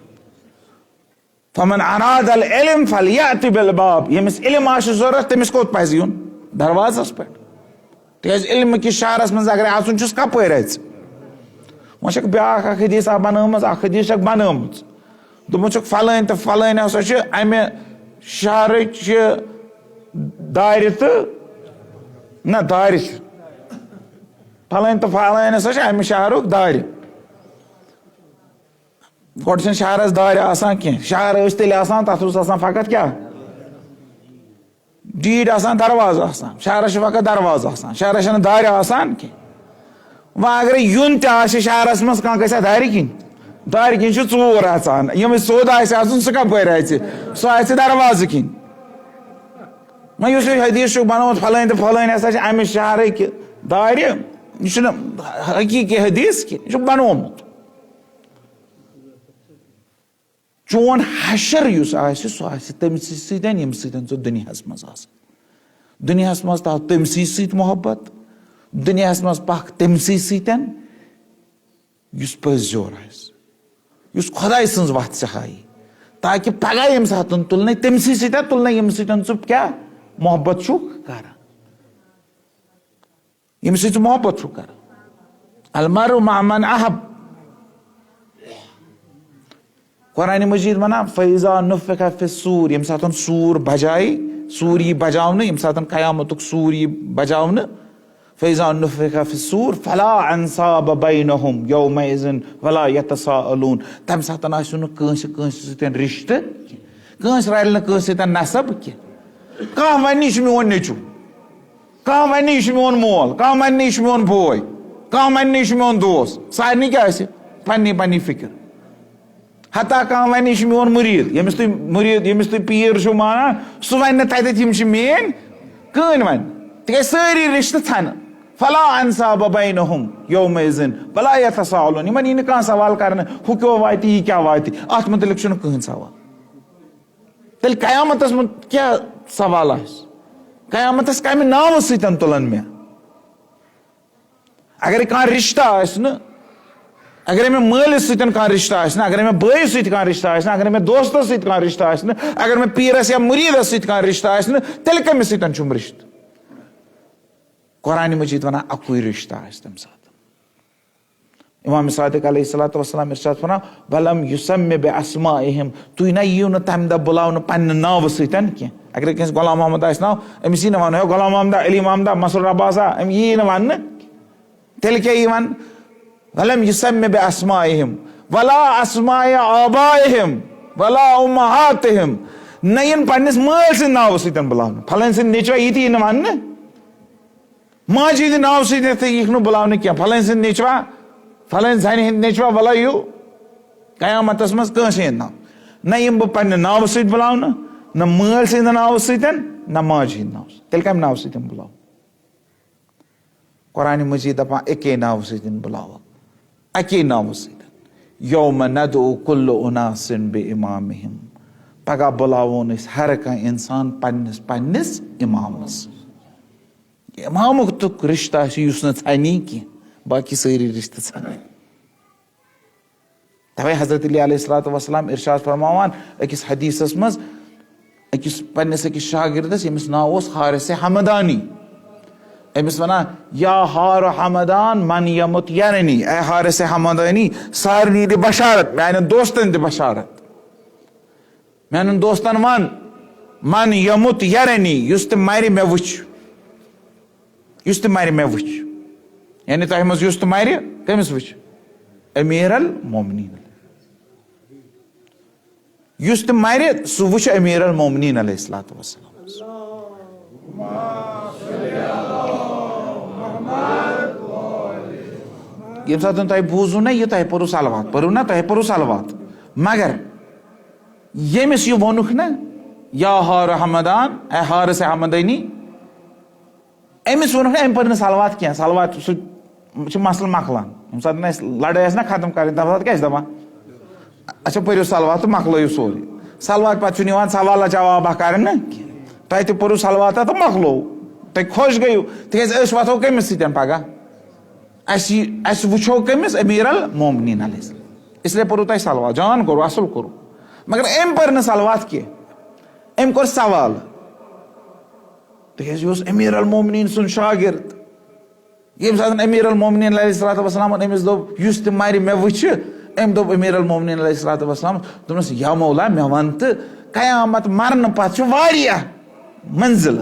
फमन अराद अल इल्म फलयअति बिल बाब यमिस इल्म आश ज़रूरत तमिस कोत पज़ युन दरवाज़स पे तज इल्म कि शहरस मज अगर आसुन छुस कपर वह ब्या हदीस बनम हदीस बनम दोपन फलान तो फलान हसा अमे शहर दार तो ना दार फलान तो फलान हसा अमे शहरुक दार गोड शहरस दार आसान कह शहर तेल तथ फकत क्या डीड दरवाज शहर फकत दरवाज शहर दार आसान कह वह अगर युन शहरस मज कह गया दार किन चोर आसान यम सोद सह कपर सह दरवाज किन वह हदीस बनोत फलान तो फलान हसा अमे शहर दार यह हकीकी हदीस यह बनोमुत चोन हशर सह तमिस सम सो दुनियास मज दुनियास मज ताव तमसी सत मोहब्बत दुनियास मज पक तमसी सतन पज्योर खुदाई सज वत सहाई ताकि पगह यम सात तुलन तमसी सत तुलन यम सू क्या मोहब्बत कर यम स मोहब्बत कर अलमरु मा मन अहब कुरान मजीद वना फैजा नुफिखा फिस्सूर यम सात सूर बजाई सूर यी बजावने यम सात कयामतुक सूर यी बजावने फैजा नुफिखा फिस्सूर फला अंसाब बैनहुम यौमइज़िन वला यतसाअलून तम सात आसु कंस सतन रिश्ते कंस रल कंस सतन नसब कह वन यह मोन नेचु कह वन यह मोन मोल कह वन यह मोन बोय कह वन यह मोन दोस्त सारे क्या पन्नी पन्नी फिक्र हता कह वन यह मोन मुरीद यमिस तुम पीर माना सह वन तम मेन कन वन तक सारी रिश्ते थन फला अंसाब बैनहुम यौमइज़िन वला यतसाअलून यमन यी कह सवाल कर हु क्यों वात यह क्या वात अत मुतलिक कहन सवाल तेल कयामतस क्या सवाल कयामतस कम नाव सतन तुलन मे अगर कह रिश्ता अगर मे मालिस सतन कह रिश्ता अगर मे बयस सत कह रिश्ता अगर मे दोस्तस सत कह रिश्ता अगर मे पीरस या मुरीदस सत कह रिश्ता तेल कमिस सतन रिश्त कुरान मजीद वना अकुई रिश्ता तम सात इमाम सादिक अलैहिस्सलातु वस्सलाम इरशाद फरमाया वलम युसम्मि बिअस्माइहिम, तुई ना यू न तम द बुलावन पन्न नाव सतन कि अगर किस गुलाम मोहम्मद आस नाव अमिस न वन गुलाम मोहम्मद अली मोहम्मद मसरूर अब्बास अम यी न वन तेल क्या यी वन वलम युसम्मि बिअस्माइहिम वला अस्माइ आबाइहिम वला उम्महातिहिम, न इन पन्निस माल सिंद नाव सतन बुलावन फलन सिंद नेचवा यी न वन माजी हिंद नाव सत यी न बुलावन क्या फलन सिंद नेचवा फलन जान हिंद नेचवा वला यू कयामतस मज कंस हिंद नाव न यम बह पन्ने नाव सत बुलावन न माल सिंद नाव सतन न माजी हिंद नाव तेल कम नाव सतन बुलाव। कुरान मजीद दपान एके नाव सतन बुलाव अके नाव सतन यौम नदउ कुल्लु उनासिन बिइमामिहिम, पगह बुलावोन हर कह इंसान पन्निस पन्निस इमामस। इमामुक तुक रिश्ता युस न छनी की बाकी सारी रिश्ते छान। तवे हजरत अली अलैहिस्सलातु वस्सलाम इरशाद फरमावान अकिस हदीसस मज अकिस पन्निस अकिस शागिर्दस यमिस नाव ओस हारिस हमदानी, अमिस वना या हार हमदान मन यमुत यरनी, ए हारिस हमदानी सारनी दि बशारत मैंने दोस्तन दि बशारत मैंने दोस्तन वन मन यमुत यरनी युस त मरि मे वुच युस त मरि मे वुच, यानी तह मज युस त मरि कमिस वुच अमीर अल मोमिनीन, युस त मरि सु वुच अमीर अल मोमिनीन अलैहिस्सलातु वस्सलाम। ये साथ तह बूजू ना यह तह परू सलवात परू ना तह परू सलवात मगर यमिस यह वोनुख ना या हार हमदान ए हार से हमदनी अमिस वोनुख ना अम पर सलवात क्या सलवात सह मसल मकलान यम साथ लड़ाई ना खत्म कर क्या दपान अच्छा परू सलवात तो मकलो सोरे सलवात पे सवाल जवाब कर तह तो परू सलवात तो मकलो तह खुश गयु तिज वो कमिस सतन पगह अस वो कमिस अमीर अल मोमिनीन अलैहि, इसलिए परू तह सलवात जान करो असल करो मगर अम पर सलवात कह अम कोर सवाल तिज अमीर अल मोमिनीन सुन शागिर्द ये साथ अमीर अल मोमिनीन अलैहिस्सलातु वस्सलाम अमिस दोप युस त मरि मे वुच अम दोप अमीर अल मोमिनीन अलैहिस्सलातु वस्सलाम दोपनस या मौला मे वन त कयामत मरन पत वारिया मंजिल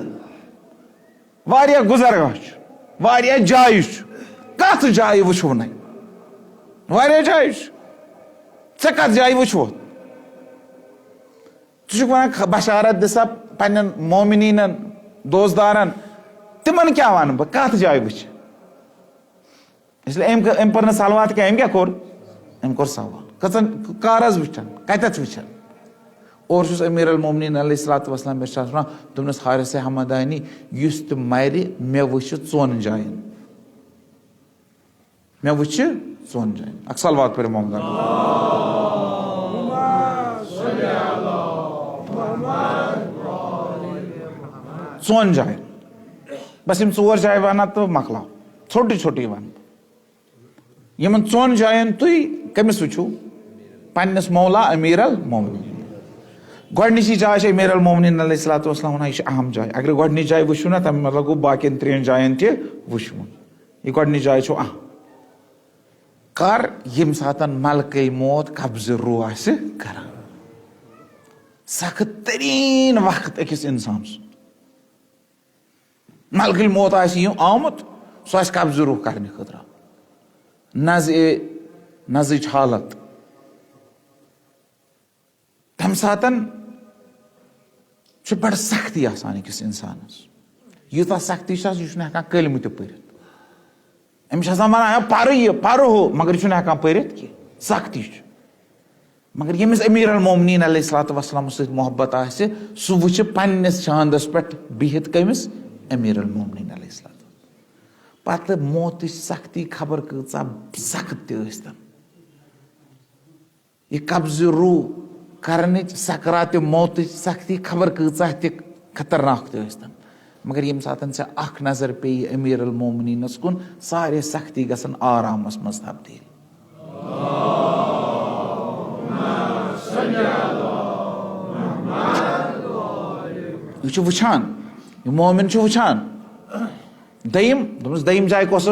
वारिया गुजरगाह वारिया जाय कत जाय वुचो न वारिया जाय ऐ कत जाय वुचो वन बशारत दिसा पन्न मोमिनीन दोस्तदारन तिमन क्या वन बह कत जाय वुच, इसलिए अम पर सलवात क्या अम क्या कोर अम कोर सवाल कचन कारस वुचन कतथ वुचन और अमीर अल मोमिनीन अलैहिस्सलातु वस्सलाम इरशाद फरमाया दोपनस हारिस हमदानी युस त मरि मे वुच चोन जायन मे वुच चोन जायन अक सलवात पर मोहम्मद चोन जायन बस यम चोर जाय वन तो मकलाव छोटी छोटी वन यमन चोन जायन तुई कमिस वुचू पन्निस मौला अमीर अल मोमिनीन। गोडनिची जाय अमीर अल मोमिनीन अलैहिस्सलातु वस्सलाम वन यह अहम जाय अगर गोडनिच जाय वुचू ना तम मतलब गो बाकियन त्रेन जायन ते वुचमुन यह गोडनिच जाय छु अहम कर यम सातन मलके मौत कब्ज रू आसे करा सख्त तरीन वक्त अकिस इंसान मलके मौत आसे आमुत सो आसे कब्ज रू करने खतर नज़ हालत तम सातन बड़ सख्ती आसान अकिस इंसानस यूत सख्ती यह कलम त पढ़ित अमिस वन पर यह पर हो मगर यह हेकान पढ़ित कि सख्ती मगर यमिस अमीर अल मोमिनीन अलैहिस्सलातु वस्सलाम सत मोहब्बत आसे सु वुच पन्निस चांदस पे बिहित कमिस अमीर अल मोमिनीन अलैहिस्सलातु पत मौत सख्ती खबर कचा सख्त तन यह कब्ज रू करने सकरात मौत सख्ती खबर कचा खतरनाक तन मगर यम सातन से अख नजर पे अमीर अल मोमिनीनस कुन सारे सख्ती गसन आरामस मज तब्दील। यह वुचान यह मोमिन वुचान दयिम जाय कस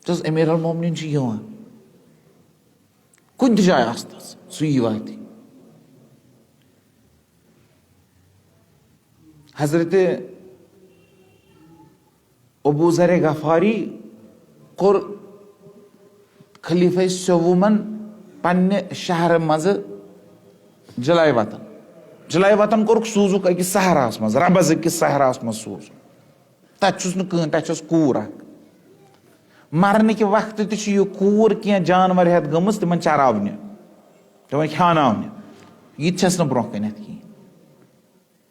अमीर अल मोमिनीन कुन जाए सही वात हजरत अबू ज़र गफारी कोर खलीफा सवुमन पन्ने शहर मज जलाय वतन कोर सूजुक अकिस सहरास मज रबज अकिस सहरास मज सूज तस कूर मरने के वक्त यह कूर क्या जानवर हेत गमस तिमन चरावने तिमन खानावने यह ब्रोह कन कहें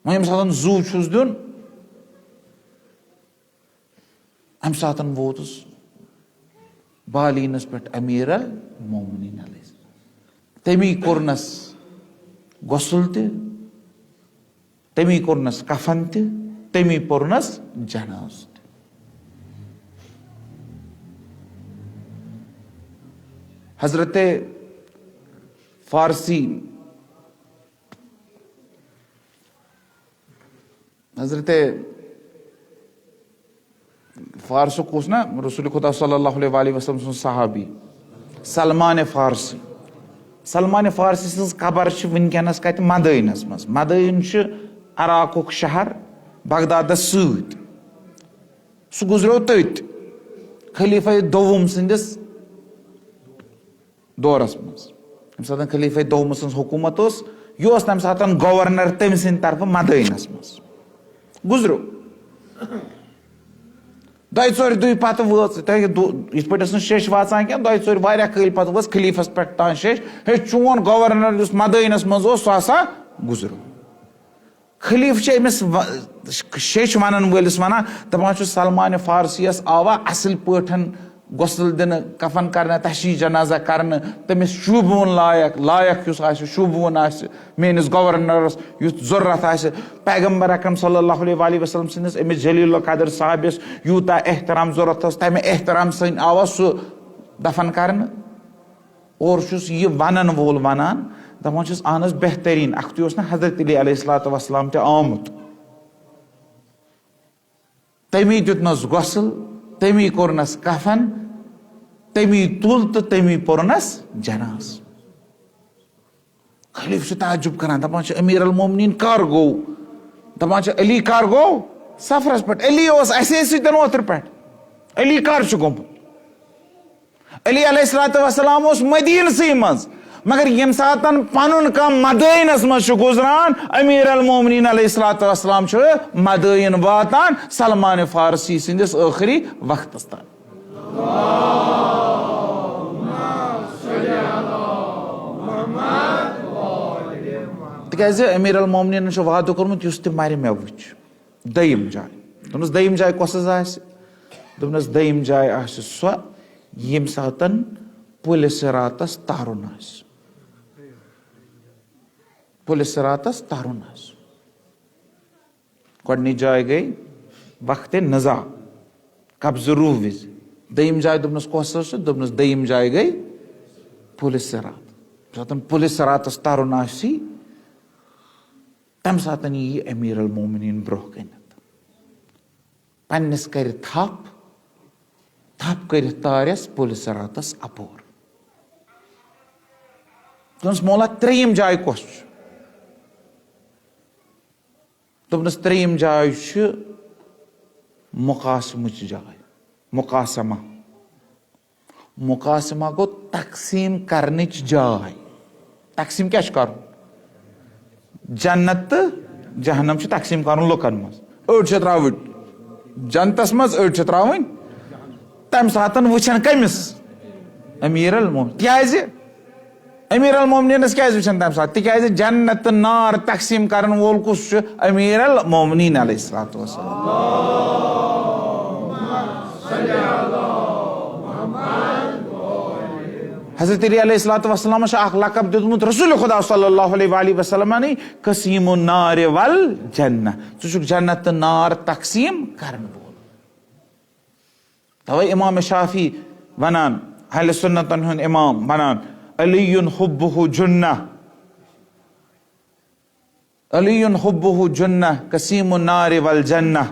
वह यम सात जू छुस दिन अम सात वोतुस बालीनस पे अमीर अल मोमिनीन तमी कोरनस गसल तमी कोरनस कफन तमी पोरनस जनाज हजरत फारसी फारसुक उस ना रसूल खुदा सल्लल्लाहु अलैहि वसल्लम सहाबी सलमान फारसी सज कबर वनकस कत मदइनस मज मदइन अराकुक शहर बगदादस सत सह गुजरो तथ खलीफा दोवम संदिस दौरस मज यम सात खलीफा दोवम सज हुकूमत यह तम सात गवर्नर तम सद तरफ मदइनस मज गुजरो दो चोर दुई पत इत पे शेष वाचान क्या दो चोर वारिया कल पत वस खलीफस पे तान शेष हे चोन गवर्नर उस मदइनस मज सह गुजरो खलीफ अमिस शेष वन वलिस वन दपान सलमान फारसियस आवा असल पठन गसल दिन कफन कर तशी जनाजा कर तमिस शुबवन लायक शुबवन मेनिस गवर्नरस युथ जरूरत पैगम्बर अकरम सल्लल्लाहु अलैहि वसल्लम सन्दिस अमिस जलील कदर साहबिस यूता एहतराम जरूरत तमे एहतराम सन आवा सह दफन कर और यह वन वोल वनान दपान अहन बेहतरीन अख्त ना हजरत अली अलैहिस्सलातु वस्सलाम ते आमुत तमी दितनस गसल तमी कोरनस कफन तमी तुल तो तमी पोरनस जनाज खलीफ ताजुब करान दपान अमीर अल मोमिनीन कर गो दपान अली कर गो सफरस पे अली असे ओतर पे अली कर गोमुत अली अलैहिस्सलातु वस्सलाम मदीनसै मज मगर यम सातन पनुन कम मदइनस मज गुजरान अमीर अल मोमिनीन अलैहिस्सलातु वस्सलाम मदइन वातान सलमान फारसी सिंदिस आखिरी वक्तस तान तिकाज अमीर अल मोमिनीन वादो कोरमुत युस ते मर मे वुच दयिम जाय दोनस दयिम जाय कस दोनस दयिम जाय सो यम सातन पुलिस रातस तारुन पुलिस रातस तारुन गडनी जाय गई वक्त नजा कब्ज रूह विज दयिम जाय दोनस कस दोनस दयिम जाय गई पुलिस रात सातन पुलिस रातस तारुन तम सातन यह अमीर अल मोमिनीन ब्रोह कन पन्निस कर थप कर तारस पुलिस रातस अपोर दोनस मौला त्रेयम जाय कस दोनस त्रेयम जाय मुकासमच जाय मुकासमा गो तकसीम करनच जाय तकसीम क्या कर जन्नत जहन्नम तकसीम कर लुकन मज अड़ त्राव जन्नतस मज अड़ त्रावन तम सातन वुचन कमिस अमीर अल मोमिनीन क्या अमीर अल मोमिनीनस क्या वुचन तम सात तिकाज जन्नत नार तकसीम कर वोल कुस अमीर अल मोमिनीन अलैहिस्सलातु वस्सलाम हजरत अली अलैहिस्सलातु वस्सलाम लकब दितमुत रसूल खुदा सल्लल्लाहु अलैहि वसल्लम ने कसीमुन नार वल जन्नह जन्नत नार तकसीम करन वोल तवे इमाम शाफी वनान अहले सुन्नतन हुन इमाम वनान अलीयुन हुब्बुहु जुन्नह कसीमुन नार वल जन्नह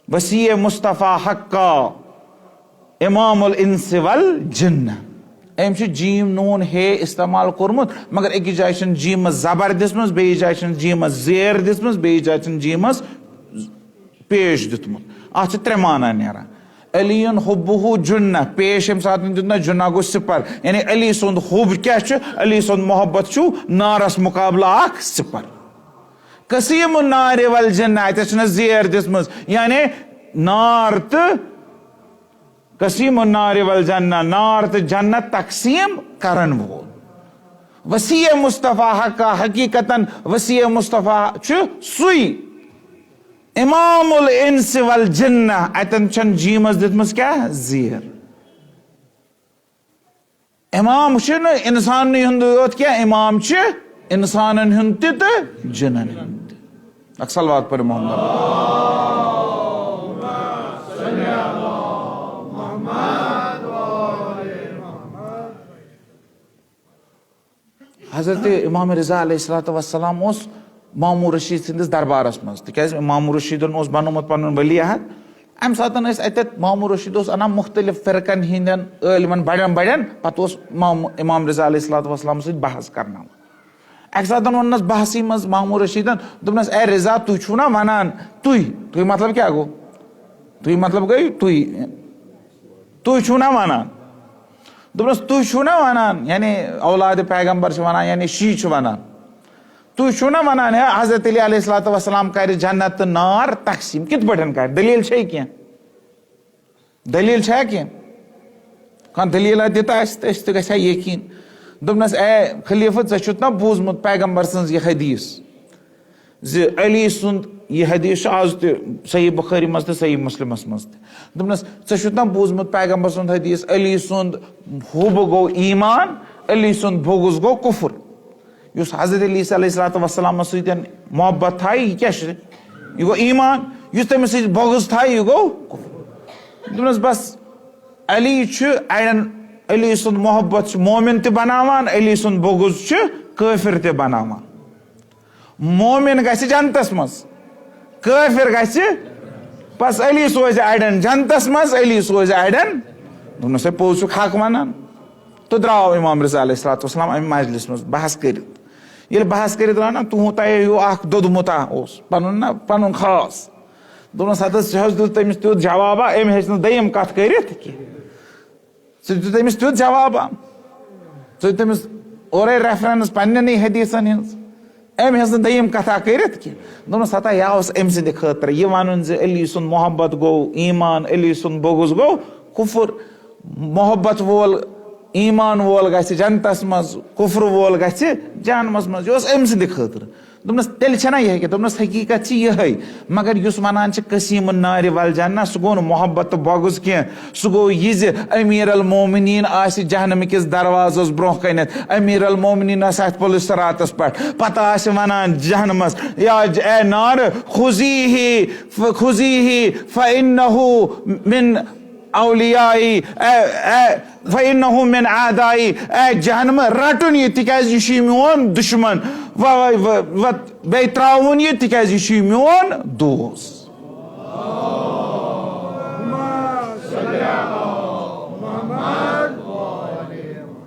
वसी मुस्तफा हक्का इमामुल इंस वल जिन्न अम जीम नून हे इस्तेमाल कोर्मुत मगर एक जाय जीम जबर दिसमस बे जाय जीम जेर दिसमस बे जाय जीम पेश दितमुत अत त्रे माना नेरा अलीन हुब्बुहु जुन्ना पेश यम सात दितना जुन्ना गो सिपर यानी अली सुंद हुब क्या अली सुंद मोहब्बत नारस मुकाबला आख सिपर कसीम नार वल जन्ना जेर दिसमस यानी नार तो कसीम नार वल जन्ना नार तो जन्नत तकसीम करन वो वसी मुस्तफा हका हकीकतन वसी मुस्तफा सुई इमामुल इंस वल जिन्ना अतन छन जीमस दितमस क्या जेर इमाम इंसान योत क्या इमाम इंसान हुंद तो जिनन हुंद अक्सलवात पर मोहम्मद हजरत इमाम रज़ा अलैहिस्सलातु वस्सलाम मामू रशीद सिंदिस दरबारस मज तिकाज मामू रशीदन बनोमुत पनुन वलियाहत अम सातन मामू रशीद अनान मुख्तलिफ फिरकन हिंदन इलमन बड़न बड़न पत इमाम रज़ा अलैहिस्सलातु वस्सलाम सद बहस करना अक सातन वनस बहसी मज मामू रशीदन दोपनस ए रज़ा तु छु ना वनान तुई मतलब क्या गो तुई मतलब गई तुई छु ना वनान दोपनस तुई छु ना वनान यानी औलाद पैगंबर छ वनान यानी शी छ वनान तुई छु ना वनान है हजरत अली अलैहिस्सलातु वस्सलाम कर जन्नत नार तकसीम कित पठन कर दलील छे क्या दलील छे क्या कान दलील दिता तो गसा यकीन दोपनस ए खलीफा च ना बूजमुत पैगंबर सन्ज ये हदीस जे अली सुंद ये हदीस आज तो सही बुखारी मज तो सही मुस्लिम मज दोपनस च ना बूजमुत पैगंबर सुंद हदीस अली सुंद हुब गो ईमान अली सुंद भोगुस गो कुफर युस हजरत अली अलैहिस्सलातु वस्सलाम सतन मोहब्बत था यह क्या यह गो ईमान युस तमिस बोगुस था यह गो कुफर दोपनस बस अली अड़न अली सुंद मोहब्बत मोमिन ते बनावान अली सुंद बोगुस काफिर ते बनावान मोमिन गस जन्नतस मज काफिर गस बस अली सोज अड़न जन्नतस मज अली सोज अड़न दोनों से पोज हक वनान तो द्राव इमाम रज़ा अलैहिस्सलातु वस्सलाम अमि मजलिस मज बहस कर बहस कर द्राव ना तुह तह दोदमुत पनुन ना पनुन खास दोनों दिल तमिस तुत जवाब अम हे दयम कत कर तमिस तुत जवाब तमिस और रेफरेंस पन्न हदीसन हज अम हे दयम कथा कर दोनों हता यह अम सद खतर यह वन अली सुंद मोहब्बत गो ईमान अली सुंद बोगुस गो कुफर मोहब्बत वोल ईमान वोल गस जन्नतस मज कुफर वोल गस जहन्नमस मज यह अम सद खतर दोपनस तेल छना यह दोपनस हकीकत यह मगर युस वनान कसीम नार वल जन्ना सह गो मोहब्बत बोगुस कह सह गो यह अमीर अल मोमिनीन आस जहन्नम किस दरवाजस ब्रोह कनत अमीर अल मोमिनीन पुलिस सरातस पे पता वनान जहन्नमस या ए नार खुजी ही फ़इन्नहु मिन औलियाई फ़इन्नहु मिन आदाई ए जहन्नम रटुन यह तिकाज यह मोन दुश्मन बे त्राउन यह तिकाज यह मोन दोस्त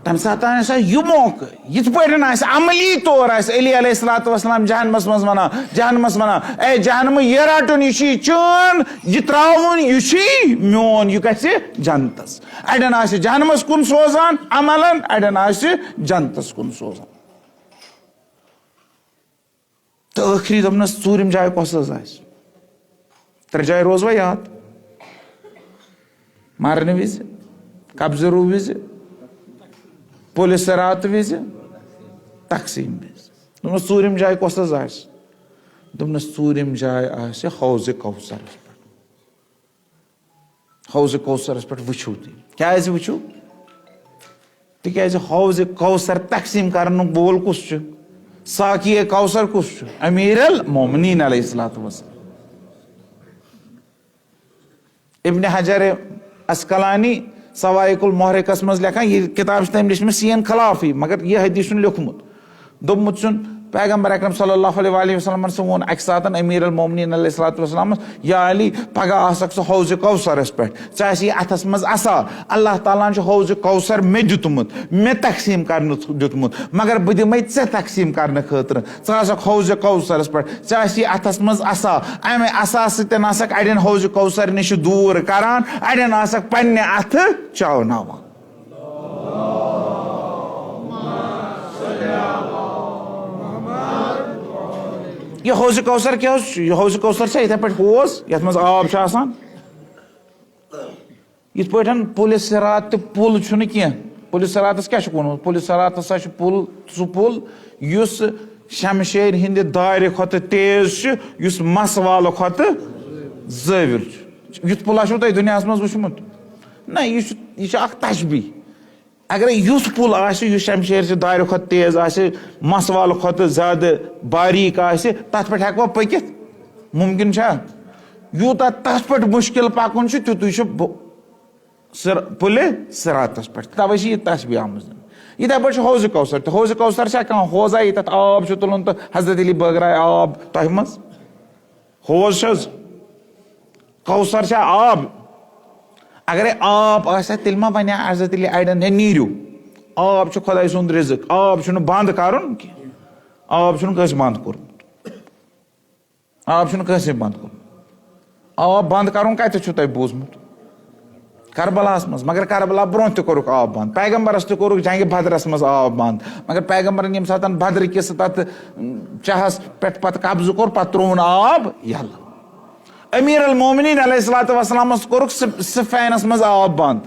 तम सात यह मौक यिथ पे अमली तौर अली अलैहिस्सलातु वस्सलाम जहन्नमस मज वनान ए जहन्नम यह रटुन यह चन यह त्राउन यह मोन यह गस जन्नतस अड़न जहन्नमस कुन सोजान अमलन अड़न जन्नतस कुन सोजान तो आखिरी दोपनस चूरिम जाय कस त्रे जाय रोज वा याद मारने विज कब्जरू विज पुलिस रात विज तकसीम विज दोपनस चूरिम जाय कस दोपनस चूरिम जाय हौज कौसरस पे हौज कौसरस पे वुचू क्या वुचू तिकाज हौज कौसर तकसीम करन बोल कुस साकी कौसर कुस अमीर अल मोमिनीन अलैहिस्सलातु वस्सलाम इब्न हजर अस्कलानी सवाइकुल मोहरिकस मज लिखा यह किताब तम लिखम सीन खिलाफी मगर यह हदीस लिखमुत दोमुत पैगम्बर अकरम सल्लल्लाहु अलैहि वसल्लम से वोन अक सातन अमीर अल मोमिनीन अलैहिस्सलातु वस्सलाम या अली पगह आसक सो हौज कौसरस पे चाहे अथस मज असा अल्लाह ताला हौज कौसर मे दुतमुत मे तकसीम कर दुतमुत मगर बह दिमे ऐ तकसीम करने खतर च हौज कौसरस पे चाहे अथस मज असा अमे असा सतन आसक अड़न हौज कौसर निश दूर करान अड़न आसक पन्ने अथ चावनावान यह हौज कौसर क्या यह हौज कौसर से इथे पे होज यथ मज आब इत पे पुलिस सिरात पुल क्या पुलिस सिरातस क्या पुलिस सिरात हसा पुल सह पुल युस शमशेर हिंद दार खत तेज युस मस वाल खत ज़ाविर युथ पुला तुम दुनिया मज वुचमुत ना यह तशबी अगर युस पुल आयुस शमशेर से दार खत तेज मस वाल खत ज्यादा बारीक तथ पे हेको पकित मुमकिन यूता तथ पे मुश्किल पकुन तुत पुल सिरातस पे तवे यह तशबी आमज इथे पे हौज कौसर हौजा ये तथ आब तुलन तो हजरत अली बगराय आब तह मज हौज कौसर आब अगर आब तेल मा वन हजरत अली अड़न नीरू आब खुदा सुंद रिज़्क आब बंद करन आब कस बंद कोर्मुत आब कस बंद कोर्मुत आब बंद करन कत तुम बूजमुत करबलास मज मगर करबला ब्रोह तोरुक आब बंद पैगम्बरस तोरुक जंग बदरस मज आब बंद मगर पैगम्बरन यम सात बदर किस तथ चहस पे पत कब्ज कोर पत त्रोन आब यल अमीर अल मोमिनीन अलैहिस्सलातु वस्सलाम कोरुक सिफैनस मज आब बंद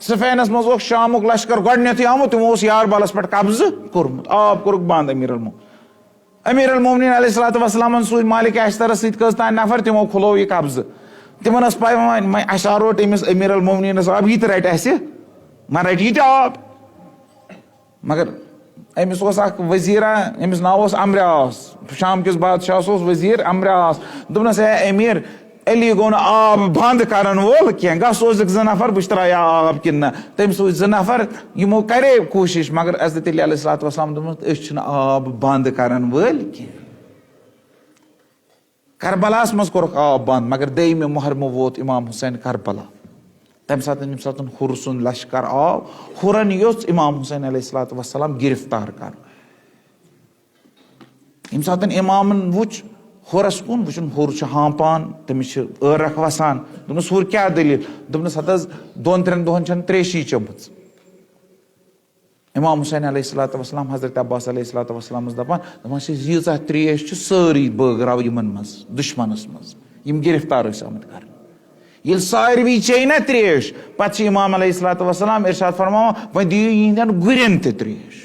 सिफैनस मज शामुक लश्कर गोडनेथी आमुत तमो यार बालस पे कब्ज कोर्मुत आब कोरुक बंद अमीर अल मोमिनीन अलैहिस्सलातु वस्सलाम सूद मालिक अश्तर सत कस नफर तमो खुलो यह कब्ज तिमन पे अशा रोट अमिस अमीर अल मोमिनीन आब यह रट वन रट यह आब मगर अमिस वजीरा अमिस नाव अमरास शाम किस बादशाह वजीर अमरास दोपनस है अमीर अली गो आब बंद करन वोल कह गस ज नफर बह त्रा आब कि तम सो ज नफर यमो करे कोशिश मगर हजरत अली अलैहिस्सलातु वस्सलाम दोपन आब बंद करन वोल कह करबलास मज कोरुक आब बंद मगर दयिम मुहर्रम वोत इमाम हुसैन करबला तम सात हुर सुंद लश्कर आव हुरन योच इमाम हुसैन अलैहिस्सलातु वस्सलाम गिरफ्तार कर यम सात इमामन वुच हुरस कुन वुचन हुर हाँपान तमिस ٲरख वसान दोपनस हुर क्या दलील दोपनस हत दोन त्रेन दोहन त्रेशी चमच इमाम हुसैन अलैहिस्सलातु वस्सलाम हजरत अब्बास अलैहिस्सलातु वस्सलाम दपान यीजा त्रेश सारी बगराव यमन मज दुश्मनस मज यम गिरफ्तार आमत कर ये सारवी चे ना त्रेश पे इमाम अलैहिस्सलातु वस्सलाम इरशाद फरमावा वह दियो यहंदन गुरन त्रेश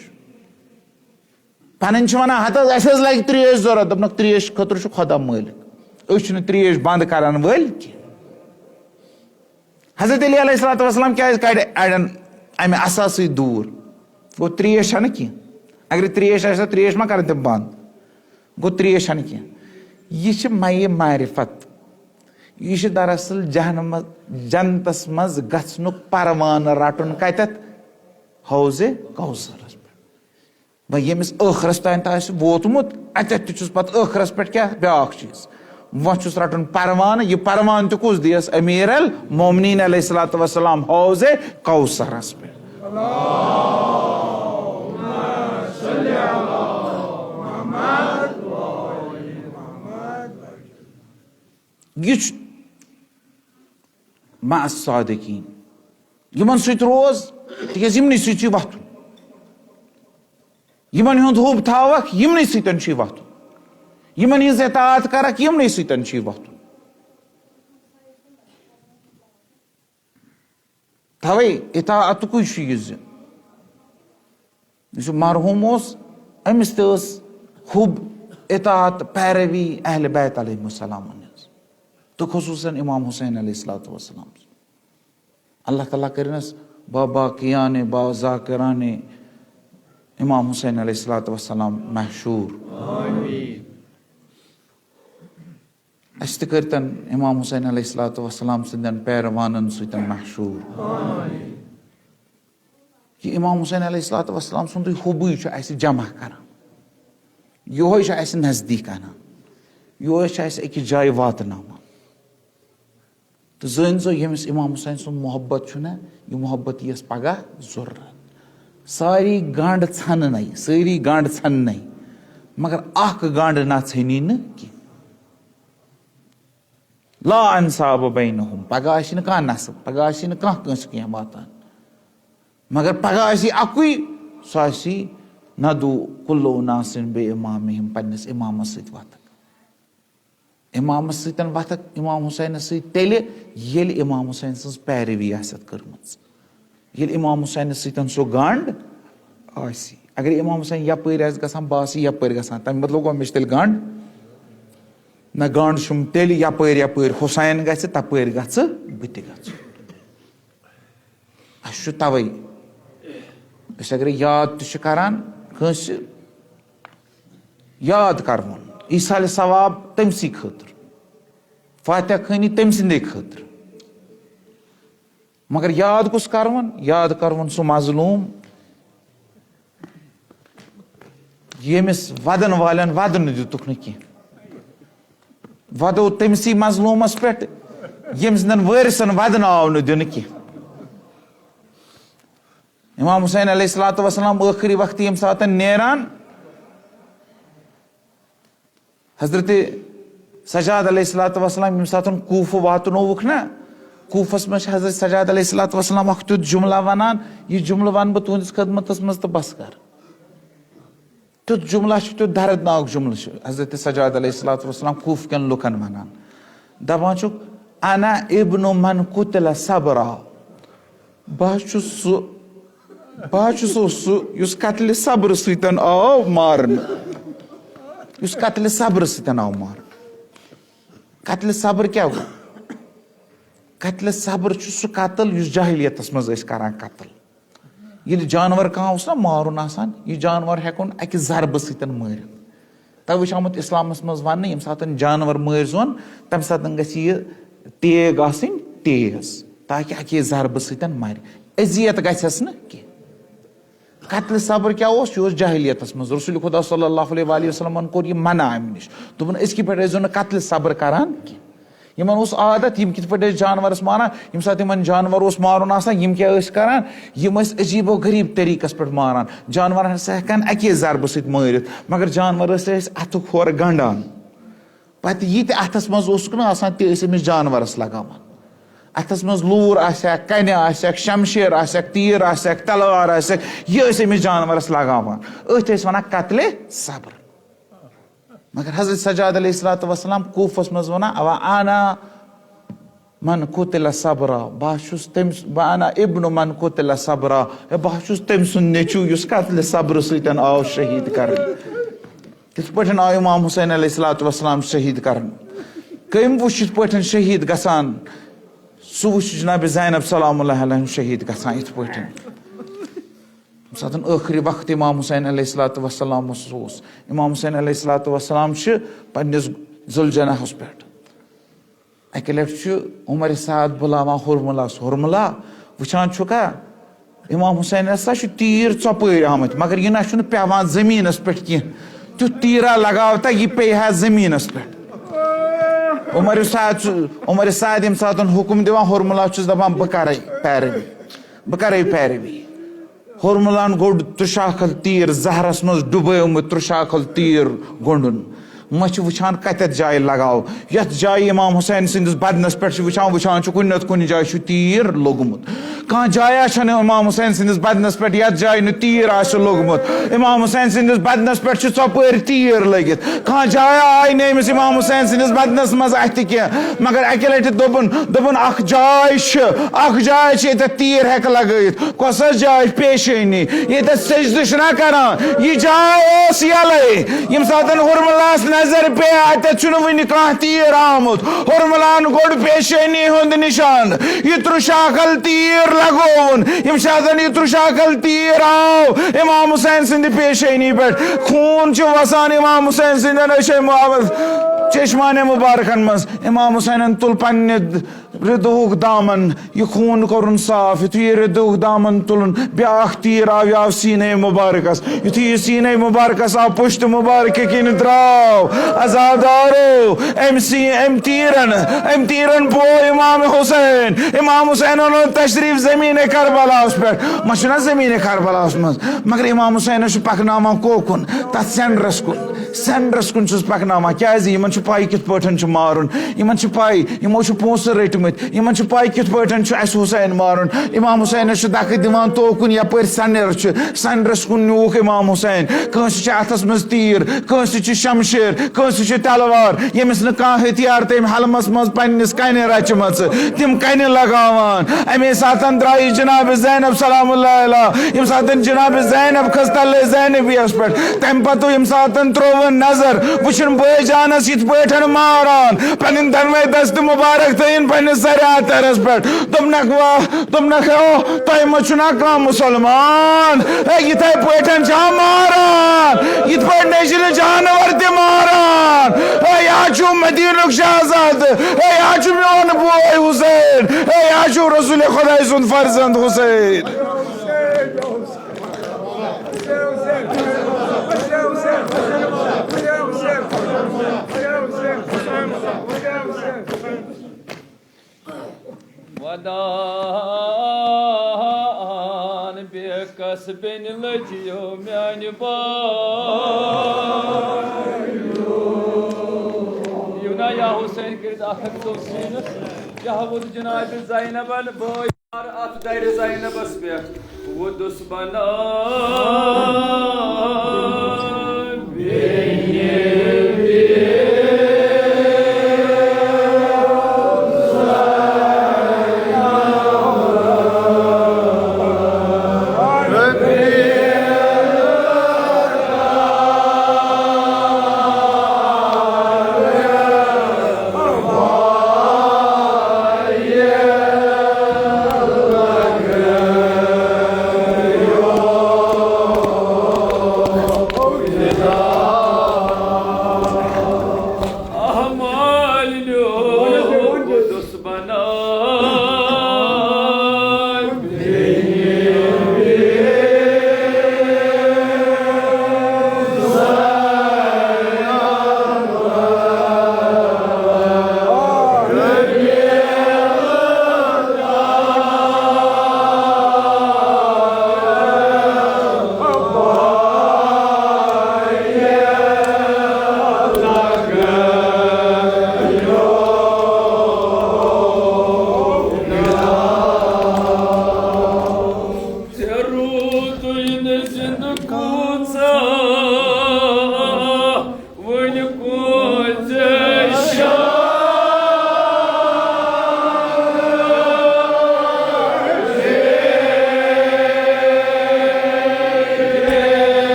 पन वन हत लगे त्रेश जरूरत दपन त्रेश खतर खुदा मालिक त्रेश बंद करान वल हजरत अली अलैहिस्सलातु वस्सलाम क्या कड़ अड़न अमे असा सत दूर गो त्रेश कह अगर त्रेश त्रेश मा कर तम बंद गो त्रेश कह यह मय मारिफत यह दरअसल जहनम जन्नतस मज गछनुक परवान रटन कतत हौजे कौसरस पे यमिस ٲखरस तान वोतमुत अतत तुस पत ٲखरस पे क्या ब्याक चीज वह रटन परवान यह परवान तुस दियस अमीर अल मोमिनीन अलैहिस्सलातु वस्सलाम हौजे कौसरस पे यह मासादिकीन यमन सत रोज तिज यमन सत वथुन यमन हुंद हुब थावक यमन सतन वथुन यमन हज इताअत करक यमन सतन वथुन तवे इताअतुक चीज मरहूम अमिस हुब इताअत पैरवी अहल बैत अलैहिस्सलाम तो खुसूसन इमाम हुसैन अलैहिस्सलातु वस्सलाम अल्लाह ताला करनस बाबा कियाने बा जाकिराने इमाम हुसैन अलैहिस्सलातु वस्सलाम मशहूर अस करतन इमाम हुसैन अलैहिस्सलातु वस्सलाम सिंदन पैरवानन सतन मशहूर कि इमाम हुसैन अलैहिस्सलातु वस्सलाम सुंद हुबुई जमा कर यहोय छ अस नजदीक आना, यहोय छ अस अकिस जाय वातनावान। तो जानिजो यमिस इमाम हुसैन सुन मोहब्बत छु ना, यह मोहब्बत यस पगह जरूरत। सारी गांड छन नहीं, सारी गांड छन नहीं, मगर अख गांड ना छनी न कि ला अंसाब बैनहुम, पगह आसि न कह नसब, पगह आसि न कह कंस कह वातान, मगर पगह आसि अकुई सह आसि नदु कुल्लु उनासिन बे इमामिहिम, पन्निस इमामस सत वथक, इमामस सतन वथक इमाम हुसैन सत तेले येल इमाम हुसैन सज पैरवी आसत करमच, येल इमाम हुसैन सतन सो गांड आसि। अगर इमाम हुसैन यपर आस गसान बस यपर गसान, तम मतलब गो मे तेल गांड न, गांड छुम तेल यपर यपर हुसैन गछ तपर गछ बत गछ। अस तवै अस अगर याद तो करान कंस याद करवन ईसाल सवाब तमसी खतर, फातिहा खानी तम सिंदे खतर, मगर याद कुस करवन, याद करवन सो मजलूम यमिस वदन वालन वदन दितुक न कह, वदो तमसी मजलूमस पे यमिस नन वारिसन वदन आव न दिन कह। इमाम हुसैन अलैहिस्सलातु वस्सलाम आखिरी वक्त यम सातन नेरान हजरत सजाद अलैहिस्सलातु वस्सलाम यम सातन कूफा वातनोवुक ना, कूफस में हजरत सजाद अलैहिस्सलातु वस्सलाम अख तुत जुमला वनान, यह जुमला वन बह तुहंदिस खदमतस मज तो बस कर। तुत जुमला तुत दर्दनाक जुमला हजरत सजाद अलैहिस्सलातु वस्सलाम कूफ कन लुकन वनान, दपान छुक अना इब्नु मन कुतिला सबरा, बह सु कत्ल सब्र सतन आव मारन, कत्ल सब्र सतन आव मार। कत्ल सब्र क्या गो? कत्ल सब्र सु कत्ल जाहिलियतस मज करान कत्ल, ये जानवर कह ना मारुन आसान, यह जानवर हेकुन अकि जरब सतन मार। तवे आमुत इस्लामस मज वन यम सात जानवर मार जोन तम सात गह तेग आसिन तेज, ताकि अकि जरब सतन मार, अजियत गस न कह। कत्ल सब्र क्या यह जाहिलियतस मज रसूल खुदा सल्लल्लाहु अलैहि वसल्लम कोर यह मना अम नश, दोपन अस कित पे कत्ल सब्र करान कह। यमन उस आदत यम कित पे जानवरस मारान, यम सात यमन जानवर उस मारुन आसान यम क्या करान, यम अजीबो गरीब तरीकस पे मारान। जानवर हेकान अके जरब सत मारित, मगर जानवर अथु खोर गंडान, पे ये अथस मज आसान तमिस जानवरस लगावान, अथस मज लूर आसक, कन आसक, शमशेर आसक, तीर आसक, तलवार आसक, यह अमिस जानवरस लगावान, अथ वन कत्ल सब्र। मगर हजरत सजाद अलैहिस्सलातु वस्सलाम कूफस मज वना अवा आना मन कुतिला सबरा, बह आना इब्नु मन कुतिला सबरा, बह तम सुन नेचू युस कत्ल सब्र सतन आव शहीद कर। तिथ पे आव इमाम हुसैन अलैहिस्सलातु वस्सलाम शहीद कर। कम वो पे शहीद गसान, सह वो जनाब ज़ैनब सलामुल्लाह अलैहा शहीद गसान इत पे सातन आखिरी वक्त इमाम हुसैन अलैहिस्सलातु वस्सलाम उस इमाम हुसैन अलैहिस्सलातु वस्सलाम पन्निस जुलजनाहस पे अके लट उमर साद बुलावान हुरमुलास, हुरमुला वुचान छुका इमाम हुसैन हसा तीर चौपर आमत, मगर यह ना पेवान जमीनस पे कह, तु तीरा लगावता यह पे हा जमीनस पे। उमर साद यम सातन हुकुम दिवान हुरमुला दपान बह करे पैरवी। हुरमुलान गोड त्रुशाखल तीर जहरस मज डुबोमुत त्रुशाखल तीर गोंडुन, मह वुचान कत जाय लगाव, यथ जाय इमाम हुसैन सिंदिस बदनस पे वुचान कुन कुन जाय तीर लोगमुत, कह जाया इमाम हुसैन सिंदिस बदनस पे यथ जाय न तीर लोगमुत, इमाम हुसैन सिंदिस बदनस पे चौपर तीर लगित, कह जाया आय नमिस इमाम हुसैन सिंदिस बदनस मज अथ कह, मगर अके लट दोपन अख जाय तीर हेक लगत, कस जाय पेशेनी ये सजद ना करान, यह जाय यल यम सातन हुरमुलास नजर पे अत वन कह तीर आमुत, हुरमुलान गोड पेशेनी हुंद निशान यह त्रुशाखल तीर लगोन, यम सातन यह त्रुशाखल तीर आव इमाम हुसैन सिंद पेशेनी पे, खून वसान इमाम हुसैन सिंद चश्मान मुबारकन मज। इमाम हुसैन तुल रिदुक दामन यह खून कोरुन साफ युथु रिदुक दामन तुलन ब्याख तीर आव सीने मुबारकस युथु यह सीने मुबारकस आव पुश्त मुबारक किन द्राव अजादारो एम तीरन पो इमाम हुसैन तशरीफ जमीन करबला पे मशना जमीन करबला मज मगर इमाम हुसैन पकना कोकुन तथ सेंडरस कुन पकना क्या पाई कित पे मारुन पाई यमो पोस रटमित पाई कित पे हुसैन मारुन इमाम हुसैन दक दिवान तोकुन यपर सेंडरस कुन न्यूक इमाम हुसैन कंस अथस मज तीर कंस शमशेर कंस तलवार यमिस न कह हथियार तम हलमस मज पन्निस कने रचम तिम कने लगावान अमे सातन द्राई जनाब ज़ैनब सलामुल्लाह अलैहा यम सातन जनाब ज़ैनब खस्तल ज़ैनबियस पे तम पतो यम सातन त्रोवन नजर वुचन बे जानस यित पैठन मारान पनिन दनवे दस्त मुबारक तयन पन्निस सरातरस पे तुमनक ओ तय मचुना का मुसलमान यित पैठन जा मारान यित पैठ नेशिल जानवर ते मारान याचू मदीनुक शहजाद याचू मेन बोय हुसैन याचू रसूल खुदा सुन फर्जंद हुसैन वदान बेकस बेन लजियो म्यान युना या हुसैन किरदार तो सीन यहवुद जनाब ज़ैनब बोय अत दर ज़ैनबस पे वो दुश्मना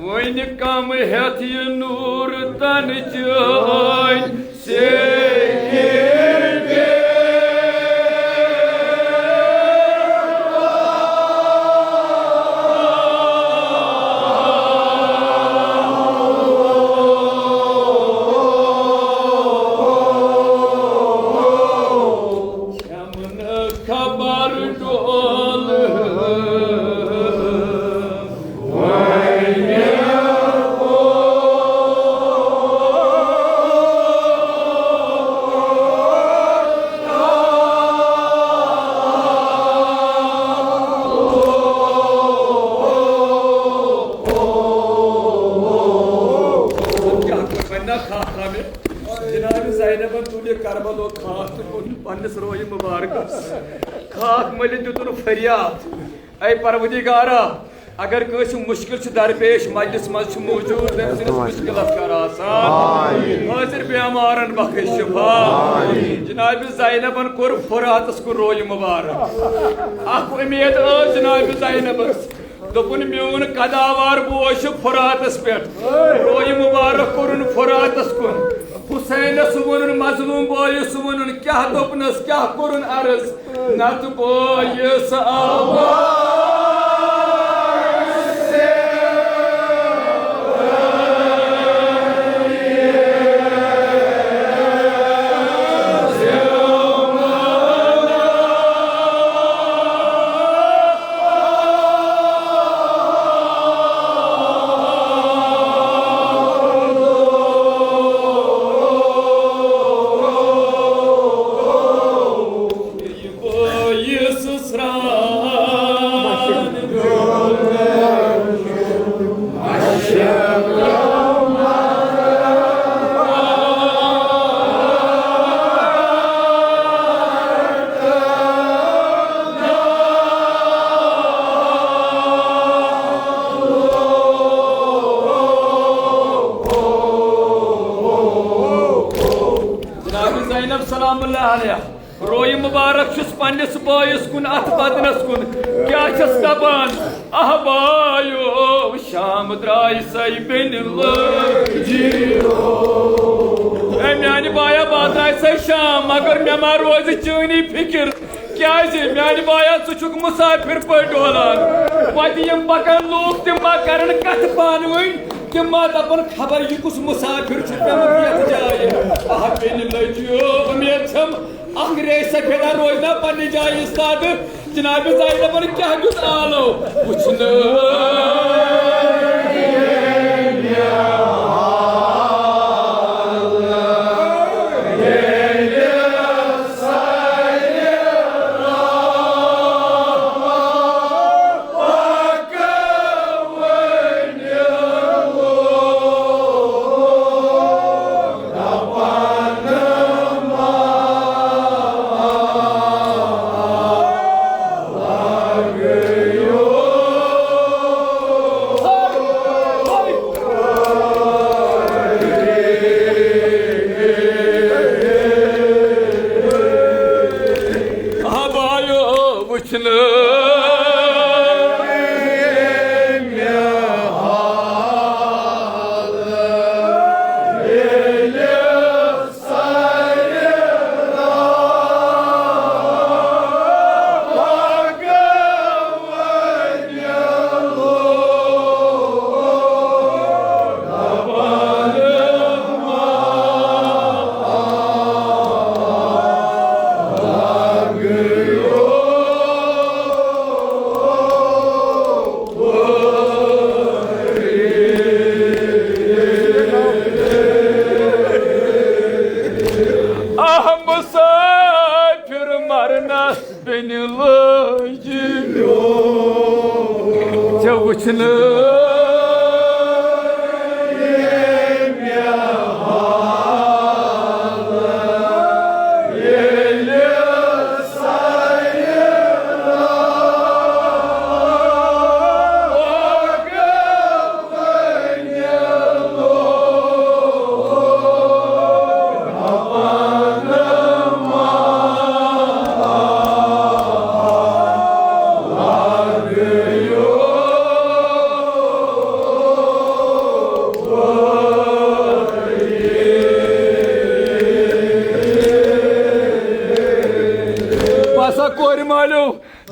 वन कम हेथ नूर तन चोन से खबर डोल करबलो खाक पन्नस रोय मुबारक खाक मलि दुतुन फरियाद ऐ परवदिगारा अगर कस मुश्किल दरपेश मजलिस मज मौजूद मुश्किल कर हाजिर बेमारन बख्श शिफा जनाब ज़ैनबन कोर फुरातस को रोय मुबारक अख उम्मीद जनाब ज़ैनबस दोपुन म्यून कदावार बोश फुरातस पे रोय मुबारक कोरुन फुरातस कुन हुसैन सुवन मजलूम बोय सुवन क्या दोपनस क्या कोरुन अर्ज नत बोय مصران रोई मुबारक पन्नस बायस कुन अत बदनस कुन क्या दपान अह बायो शाम द्राय सई बेन म्यान बाया बात आय सई शाम मगर मे मा रोज चनी फिक्र क्या म्यान बाया ुक मुसाफिर पे डोलान पे पकान लोग तम मा कर कथ पान वन तम मा दपन खबर यह कुछ मुसाफिर जाए अह बेन लजो उम्मीद छम अंग्रेज सफेदा रोजना पन्नी जाए इस्ताद जनाब ज़ैनबन क्या दुत आलो वुचन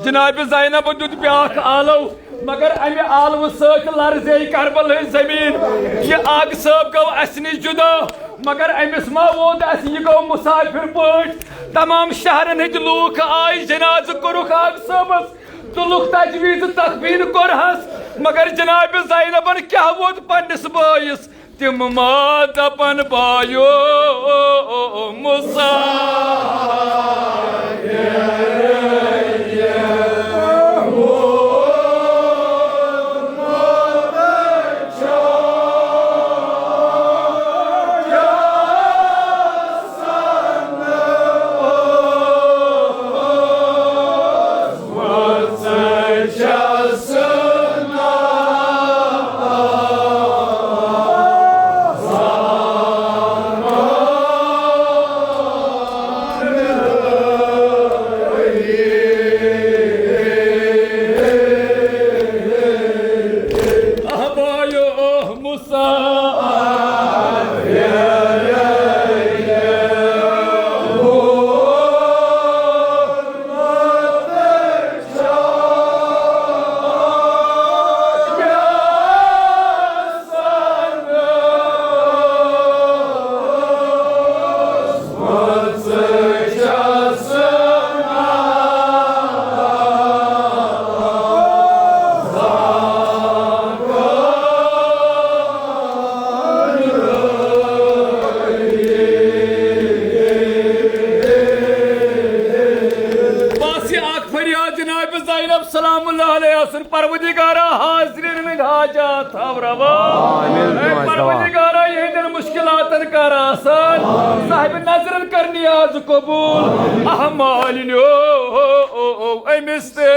जनाब ज़ैनब दुत ब्याख आलो मगर अमे आलव सत लर्जे करबल जमीन यह आग सब गो अस नश जुदा मगर अमिस मा वोत अस यह गो मुसाफिर पट तमाम शहरन हज लूख आय जनाज कोरुख आग सबस तुलुख तजवीज तखबीर कोरहस मगर जनाब ज़ैनबन क्या वोत पन्नस बायस तिम मा दपन बायो मुसा जनाब ज़ैनब सलामुल्लाह अलैहा सुन परवदिगारा हाज़रीन में हाजात आवरवा परवदिगारा यहिंदन मुश्किलातन कर आसान साहिब नजरन कर नियाज कबूल अहमालिन ओ अमिस्ते